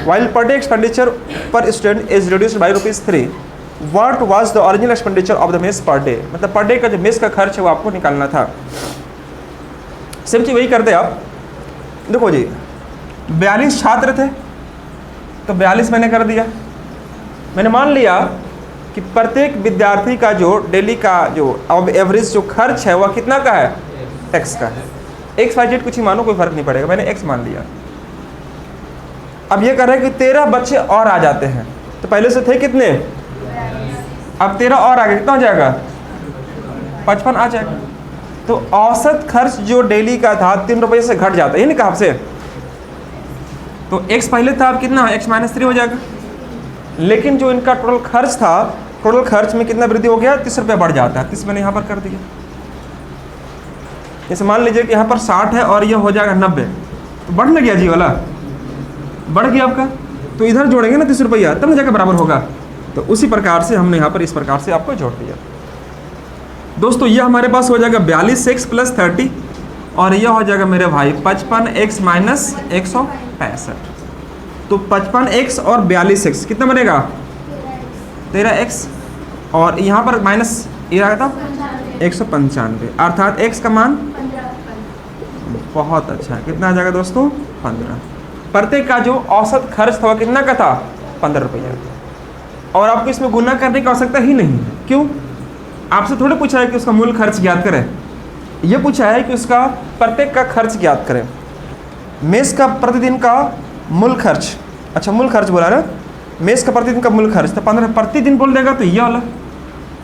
while per day expenditure per student is reduced by ₹3. What was the original expenditure of the mess per day? मतलब per day का जो mess का खर्च है वो आपको निकालना था। सेम चीज वही करते आप। देखो जी 42 छात्र थे, तो 42 मैंने कर दिया। मैंने मान लिया कि प्रत्येक विद्यार्थी का जो डेली का जो अब एवरेज जो खर्च है वह कितना का है, x का है। एक्स वाई जेड कुछ ही मानो, कोई फर्क नहीं पड़ेगा, मैंने x मान लिया। अब ये कह रहा है कि 13 बच्चे और आ जाते हैं, तो पहले से थे कितने, अब 13 और आ गए, कितना हो जाएगा 55 आ जाएगा। तो औसत खर्च जो डेली का था 3 रुपये से घट जाता है, ये नहीं कहा आपसे। तो x पहले था, अब कितना x -3 हो जाएगा। लेकिन जो इनका टोटल खर्च था, टोटल खर्च में कितना वृद्धि हो गया, 30 रुपये बढ़ जाता है। 30 मैंने यहाँ पर कर दिया। जैसे मान लीजिए कि यहाँ पर 60 है और ये हो जाएगा 90, तो बढ़ ना गया जी वाला, बढ़ गया आपका। तो इधर जोड़ेंगे ना 30 रुपया, तब ना जाकर बराबर होगा। तो उसी प्रकार से हमने यहाँ पर इस प्रकार से आपको जोड़ दिया। दोस्तों ये हमारे पास हो जाएगा 42x प्लस 30, और यह हो जाएगा मेरे भाई 55x माइनस 165। तो 55x और 42x कितना बनेगा 13x, और यहाँ पर माइनस ये आया था 195, अर्थात x का मान बहुत अच्छा है। कितना आ जाएगा दोस्तों 15। प्रत्येक का जो औसत खर्च था कितना का था 15 रुपया, और आपको इसमें गुना करने की आवश्यकता ही नहीं है। क्यों, आपसे थोड़ा पूछा है कि उसका मूल खर्च ज्ञात करें, ये पूछा है कि उसका प्रत्येक का खर्च ज्ञात करें। मेस का प्रतिदिन का मूल खर्च, अच्छा मूल खर्च बोला ना, मेस का प्रतिदिन का मूल खर्च तो 15 प्रतिदिन बोल देगा, तो ये वाला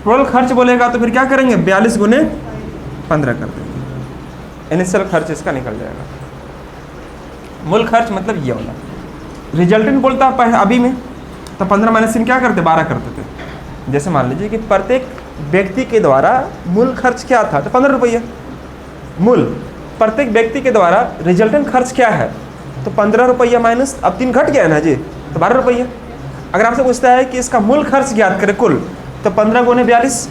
टोटल खर्च बोलेगा तो फिर क्या करेंगे 42 गुने 15 कर देंगे, इनिशियल खर्च इसका निकल जाएगा। मूल खर्च मतलब ये वाला। रिजल्टेंट बोलता है अभी में, तो 15 माइनस 3 क्या करते 12 करते थे। जैसे मान लीजिए कि प्रत्येक व्यक्ति के द्वारा मूल खर्च क्या था, तो 15 रुपये मूल। प्रत्येक व्यक्ति के द्वारा रिजल्टेंट खर्च क्या है, तो 15 रुपया माइनस, अब 3 घट गया ना जी, तो 12 रुपये। अगर आपसे पूछता है कि इसका मूल खर्च ज्ञात करें कुल, तो 15 गुने 42।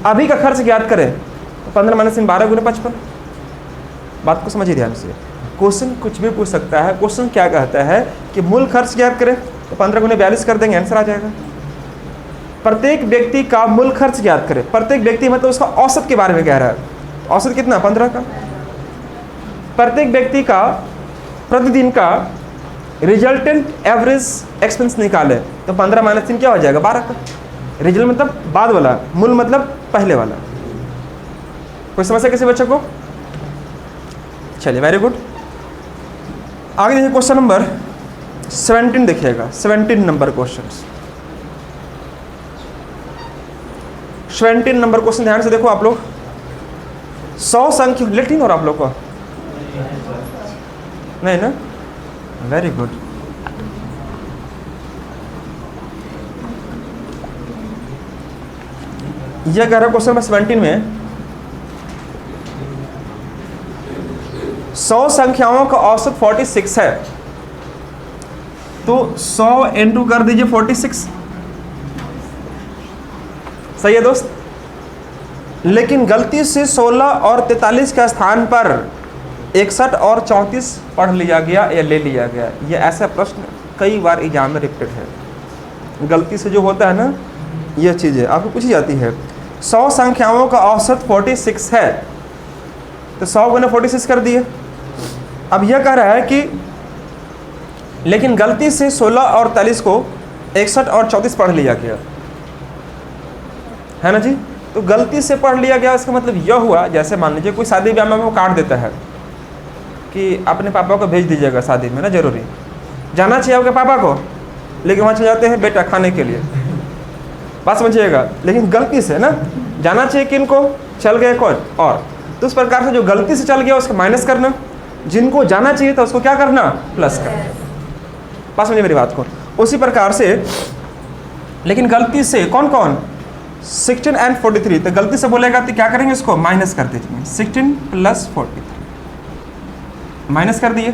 अभी का खर्च ज्ञात करें तो 15 माइनस 3 12 गुने 55। बात को समझिए ध्यान से। क्वेश्चन कुछ भी पूछ सकता है। क्वेश्चन क्या कहता है कि मूल खर्च ज्ञात करें, तो 15 गुने 42 कर देंगे, आंसर आ जाएगा। प्रत्येक व्यक्ति का मूल खर्च ज्ञात करें, प्रत्येक व्यक्ति मतलब उसका औसत के बारे में कह रहा है। औसत कितना 15 का। प्रत्येक व्यक्ति का प्रतिदिन का रिजल्टेंट एवरेज एक्सपेंस निकाले, तो 15 माइनस 3 क्या हो जाएगा 12 का। रिजल मतलब बाद वाला, मूल मतलब पहले वाला। कोई समस्या किसी बच्चे को? चलिए वेरी गुड। आगे देखिए क्वेश्चन नंबर 17 देखिएगा, 17 नंबर क्वेश्चन। 17 नंबर क्वेश्चन ध्यान से देखो आप लोग। 100 संख्या लेट नहीं हो रहा आप लोग को? नहीं ना, वेरी गुड। यह कह रहा क्वेश्चन नंबर 17 में 100 संख्याओं का औसत 46 है, तो 100 इंटू कर दीजिए 46। सही है दोस्त? लेकिन गलती से 16 और 43 के स्थान पर 61 और 34 पढ़ लिया गया या ले लिया गया। ये ऐसा प्रश्न कई बार एग्जाम में रिपीटेड है। गलती से जो होता है ना, यह चीज़ें आपको पूछी जाती है। 100 संख्याओं का औसत 46 है, तो 100 गुना 46 कर दिए। अब यह कह रहा है कि लेकिन गलती से 16 और 43 को 61 और 34 पढ़ लिया गया, है ना जी। तो गलती से पढ़ लिया गया, इसका मतलब यह हुआ, जैसे मान लीजिए कोई शादी ब्याह में वो काट देता है कि अपने पापा को भेज दीजिएगा शादी में ना, जरूरी जाना चाहिए आपके पापा को, लेकिन वहाँ चले जाते हैं बेटा खाने के लिए, बात समझिएगा। लेकिन गलती से ना जाना चाहिए किनको, चल गए कौन और। तो उस प्रकार से जो गलती से चल गया उसको माइनस करना, जिनको जाना चाहिए था उसको क्या करना, प्लस करना। बात समझिए मेरी बात को। उसी प्रकार से लेकिन गलती से कौन कौन, 16 एंड 43, तो गलती से बोलेगा तो क्या करेंगे, इसको माइनस कर दीजिए। 16 प्लस 43 माइनस कर दिए।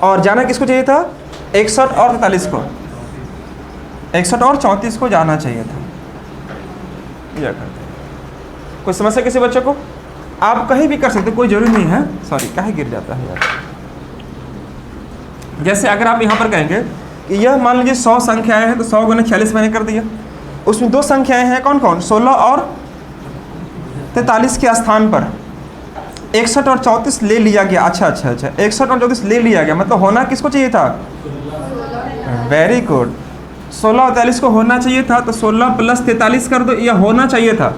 और जाना किसको चाहिए था, 61 और 43 को, 61 और 34 को जाना चाहिए था। यह करते हैं। कोई समस्या किसी बच्चे को? आप कहीं भी कर सकते, कोई जरूरी नहीं है। सॉरी, कहीं गिर जाता है यार। जैसे अगर आप यहाँ पर कहेंगे कि यह मान लीजिए 100 संख्याएं हैं, तो 100 गुना 46 मैंने कर दिया। उसमें 2 संख्याएं हैं, कौन कौन, 16 और 43 के स्थान पर 61 और 34 ले लिया गया। अच्छा अच्छा अच्छा, 61 और 34 ले लिया गया, मतलब होना किसको चाहिए था, वेरी गुड, 16 और 43 को होना चाहिए था, तो 16 प्लस 43 कर दो, यह होना चाहिए था।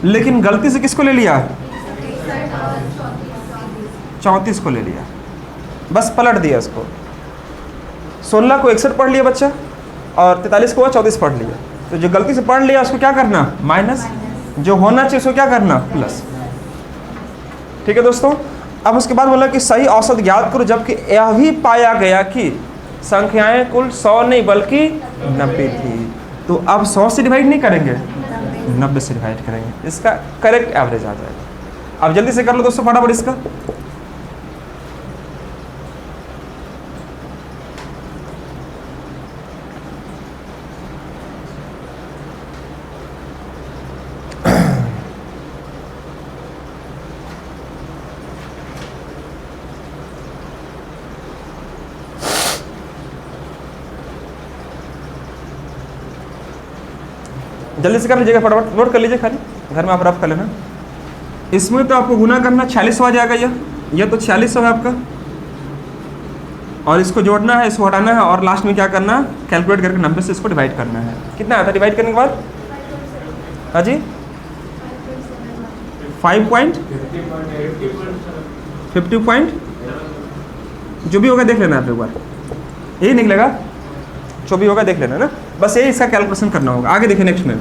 लेकिन गलती से किसको ले लिया, 34 को ले लिया, बस पलट दिया इसको। 16 को 61 पढ़ लिया बच्चा, और 43 को 34 पढ़ लिया। तो जो गलती से पढ़ लिया उसको क्या करना, माइनस, जो होना चाहिए उसको क्या करना, प्लस। ठीक है दोस्तों। अब उसके बाद बोला कि सही औसत ज्ञात करो, जबकि यह भी पाया गया कि संख्याएं कुल 100 नहीं बल्कि 90 थी। तो अब 100 से डिवाइड नहीं करेंगे, 90 से डिवाइड करेंगे, इसका करेक्ट एवरेज आ जाएगा। अब जल्दी से कर लो दोस्तों फटाफट इसका। जल्दी से कर लीजिएगा फटाफट, नोट कर लीजिए, खाली घर में आप रफ कर लेना। इसमें तो आपको गुना करना 46 आ जाएगा, यह तो 46 है आपका, और इसको जोड़ना है, इसको हटाना है, और लास्ट में क्या करना है, कैलकुलेट करके 90 से इसको डिवाइड करना है। कितना आता है डिवाइड करने के बाद, हाँ जी 50 पॉइंट जो भी होगा देख लेना आप एक बार, यही निकलेगा, जो भी होगा देख लेना ना, बस यही इसका कैलकुलेशन करना होगा। आगे देखिए नेक्स्ट में,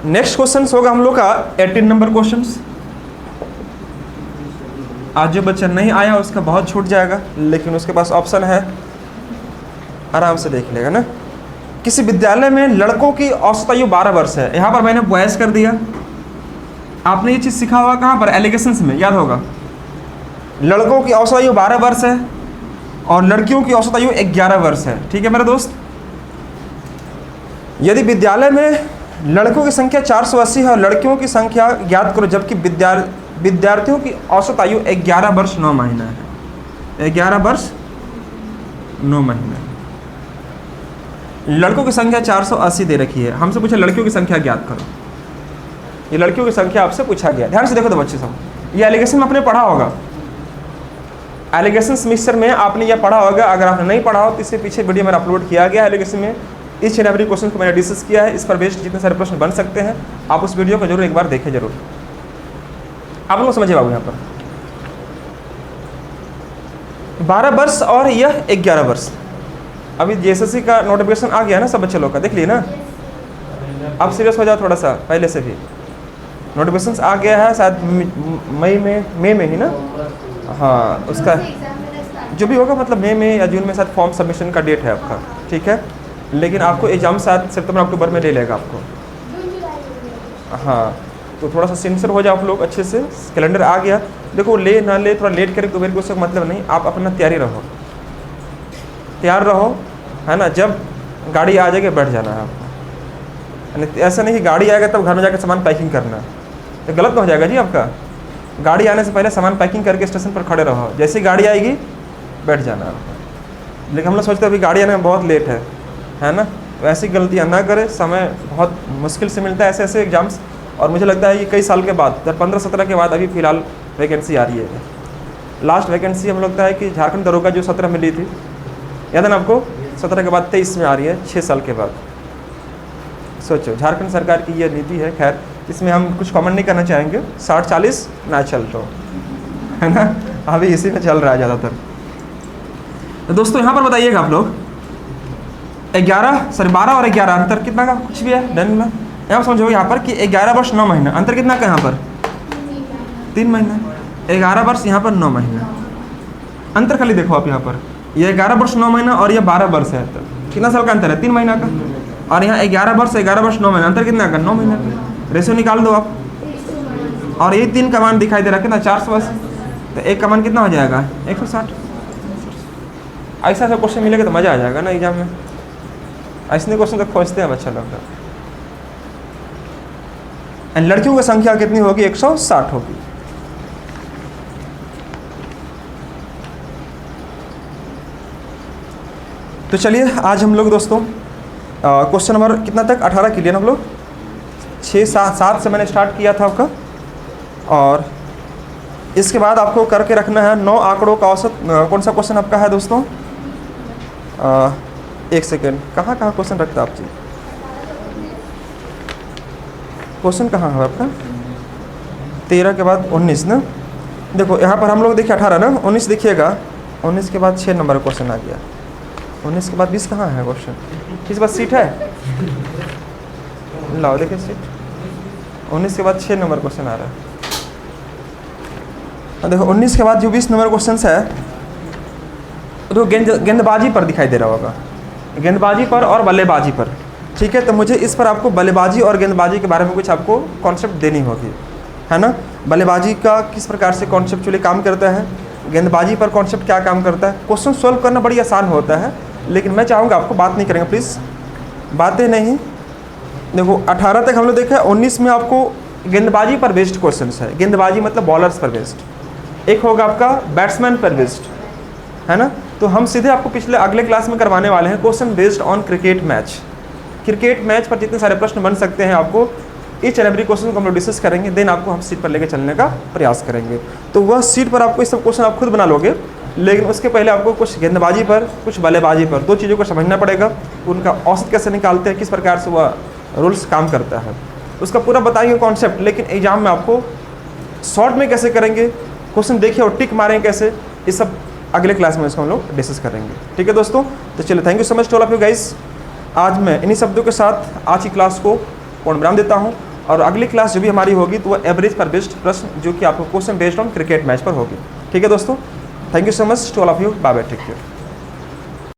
नेक्स्ट क्वेश्चन होगा हम लोग का 18 नंबर क्वेश्चन। आज जो बच्चा नहीं आया उसका बहुत छूट जाएगा, लेकिन उसके पास ऑप्शन है, आराम से देख लेगा ना। किसी विद्यालय में लड़कों की औसत आयु 12 वर्ष है, यहाँ पर मैंने बॉयज कर दिया। आपने ये चीज़ सीखा होगा कहाँ पर, एलिगेशंस में, याद होगा। लड़कों की औसत आयु 12 वर्ष है और लड़कियों की औसत आयु 11 वर्ष है। ठीक है मेरे दोस्त। यदि विद्यालय में लड़कों की संख्या 480 है और लड़कियों की संख्या ज्ञात करो, जबकि विद्यार्थियों की औसत आयु 11 वर्ष 9 महीना है। 11 वर्ष 9 महीना। लड़कों की संख्या 480 दे रखी है, हमसे पूछा लड़कियों की संख्या ज्ञात करो। ये लड़कियों की संख्या आपसे पूछा गया। ध्यान से देखो तो बच्चे सब, ये एलिगेशन में आपने पढ़ा होगा। एलिगेशंस मिक्सचर में आपने यह पढ़ा होगा, अगर आपने नहीं पढ़ा हो तो इससे पीछे वीडियो मैंने अपलोड किया गया है एलिगेशन में। इस एंड एवरी क्वेश्चन को मैंने डिस्कस किया है, इस पर बेस्ड जितने सारे प्रश्न बन सकते हैं आप उस वीडियो को जरूर एक बार देखें जरूर। आप लोग समझिए बाबू, यहाँ पर 12 वर्ष और यह 11 वर्ष। अभी JSSC का नोटिफिकेशन आ गया ना सब बच्चे लोग का, देख लिए ना। अब सीरियस हो जाओ थोड़ा सा, पहले से भी नोटिफिकेशन आ गया है शायद मई में ही ना। हाँ, उसका जो भी होगा मतलब मई में या जून में शायद फॉर्म सबमिशन का डेट है आपका, ठीक है। लेकिन आपको एग्जाम शायद सितंबर अक्टूबर में ले लेगा आपको। हाँ, तो थोड़ा सा सिंसियर हो जाओ आप लोग अच्छे से। कैलेंडर आ गया, देखो ले ना ले, थोड़ा लेट करे तो मेरे को उसका मतलब नहीं। आप अपना तैयार रहो, है ना। जब गाड़ी आ जाएगी बैठ जाना है आपको। ऐसा नहीं कि गाड़ी आएगा तब घर में जाकर सामान पैकिंग करना, तो गलत हो जाएगा जी आपका। गाड़ी आने से पहले सामान पैकिंग करके स्टेशन पर खड़े रहो, जैसी गाड़ी आएगी बैठ जाना आपको। लेकिन हम लोग सोचते हैं अभी गाड़ी आने में बहुत लेट है ना। तो ऐसी गलतियाँ ना करें, समय बहुत मुश्किल से मिलता है ऐसे एग्जाम्स। और मुझे लगता है कि कई साल के बाद 15-17 के बाद अभी फ़िलहाल वैकेंसी आ रही है। लास्ट वैकेंसी हमें लगता है कि झारखंड दरोगा जो 17 में ली थी, याद है ना आपको, 17 के बाद 23 में आ रही है, 6 साल के बाद। सोचो, झारखंड सरकार की ये नीति है। खैर, इसमें हम कुछ कमेंट नहीं करना चाहेंगे। 60-40 ना चल तो, है ना, अभी इसी में चल रहा है ज़्यादातर। तो दोस्तों यहाँ पर बताइएगा आप लोग 12 और 11 अंतर कितना का कुछ भी है डन ना। यहाँ समझो यहाँ पर कि 11 वर्ष 9 महीना, अंतर कितना का यहाँ पर 3 महीना। 11 वर्ष यहाँ पर 9 महीना, अंतर खाली देखो आप यहाँ पर, ये 11 वर्ष 9 महीना और ये 12 वर्ष है। तो कितना साल का अंतर है, 3 महीना का। और यहाँ 11 वर्ष 9 महीना, अंतर कितना का 9 महीना का। रेशियो निकाल दो आप। और ये 3 का मान दिखाई दे रहा है कितना 480, तो 1 का मान कितना हो जाएगा 160। ऐसा क्वेश्चन मिलेगा तो मज़ा आ जाएगा ना एग्जाम में। ऐसे क्वेश्चन तो खोजते हैं बच्चा लोग। एंड लड़कियों की संख्या कितनी होगी 160 होगी। तो चलिए आज हम लोग दोस्तों क्वेश्चन नंबर कितना तक 18 के लिए हम लोग 6-7 से मैंने स्टार्ट किया था आपका। और इसके बाद आपको करके रखना है 9 आंकड़ों का औसत। कौन सा क्वेश्चन आपका है दोस्तों, 1 सेकेंड, कहाँ क्वेश्चन रखता आप जी, क्वेश्चन कहाँ है आपका 13 के बाद 19 ना। देखो यहाँ पर हम लोग देखिए 18 ना, 19 देखिएगा, 19 के बाद 6 नंबर का क्वेश्चन आ गया। 19 के बाद 20 कहाँ है क्वेश्चन, किस बात सीट है, लाओ देखिए सीट। 19 के बाद 6 नंबर क्वेश्चन आ रहा है। देखो 19 के बाद जो 20 नंबर क्वेश्चन है तो गेंदबाजी पर दिखाई दे रहा होगा, गेंदबाजी पर और बल्लेबाजी पर, ठीक है। तो मुझे इस पर आपको बल्लेबाजी और गेंदबाजी के बारे में कुछ आपको कॉन्सेप्ट देनी होगी, है ना। बल्लेबाजी का किस प्रकार से कॉन्सेप्चुअली काम करता है, गेंदबाजी पर कॉन्सेप्ट क्या काम करता है। क्वेश्चन सोल्व करना बड़ी आसान होता है, लेकिन मैं चाहूँगा आपको बात नहीं करेंगे प्लीज़, बातें नहीं। देखो 18 तक हम लोग देखा है, 19 में आपको गेंदबाजी पर बेस्ड क्वेश्चन है। गेंदबाजी मतलब बॉलर्स पर बेस्ड, एक होगा आपका बैट्समैन पर बेस्ड, है ना। तो हम सीधे आपको अगले क्लास में करवाने वाले हैं question based on cricket match. Cricket match पर जितने सारे प्रश्न बन सकते हैं आपको ईच एंड एवरी क्वेश्चन को हम लोग डिस्कस करेंगे, देन आपको हम सीट पर लेके चलने का प्रयास करेंगे। तो वह सीट पर आपको ये सब क्वेश्चन आप खुद बना लोगे, लेकिन उसके पहले आपको कुछ गेंदबाजी पर कुछ बल्लेबाजी पर 2 चीज़ों को समझना पड़ेगा। उनका औसत कैसे निकालते हैं, किस प्रकार से वह रूल्स काम करता है, उसका पूरा बताएंगे कॉन्सेप्ट। लेकिन एग्जाम में आपको शॉर्ट में कैसे करेंगे, क्वेश्चन देखिए और टिक मारेंगे कैसे, ये सब अगले क्लास में इसको हम लोग डिस्कस करेंगे, ठीक है दोस्तों। तो चलिए, thank you so much to all of you guys. आज मैं इन्हीं शब्दों के साथ आज की क्लास को पूर्ण विराम देता हूँ। और अगली क्लास जो भी हमारी होगी तो वह एवरेज पर बेस्ड प्रश्न जो कि आपको question based on cricket match पर होगी, ठीक है दोस्तों। Thank you so much to all of you, bye bye, take care.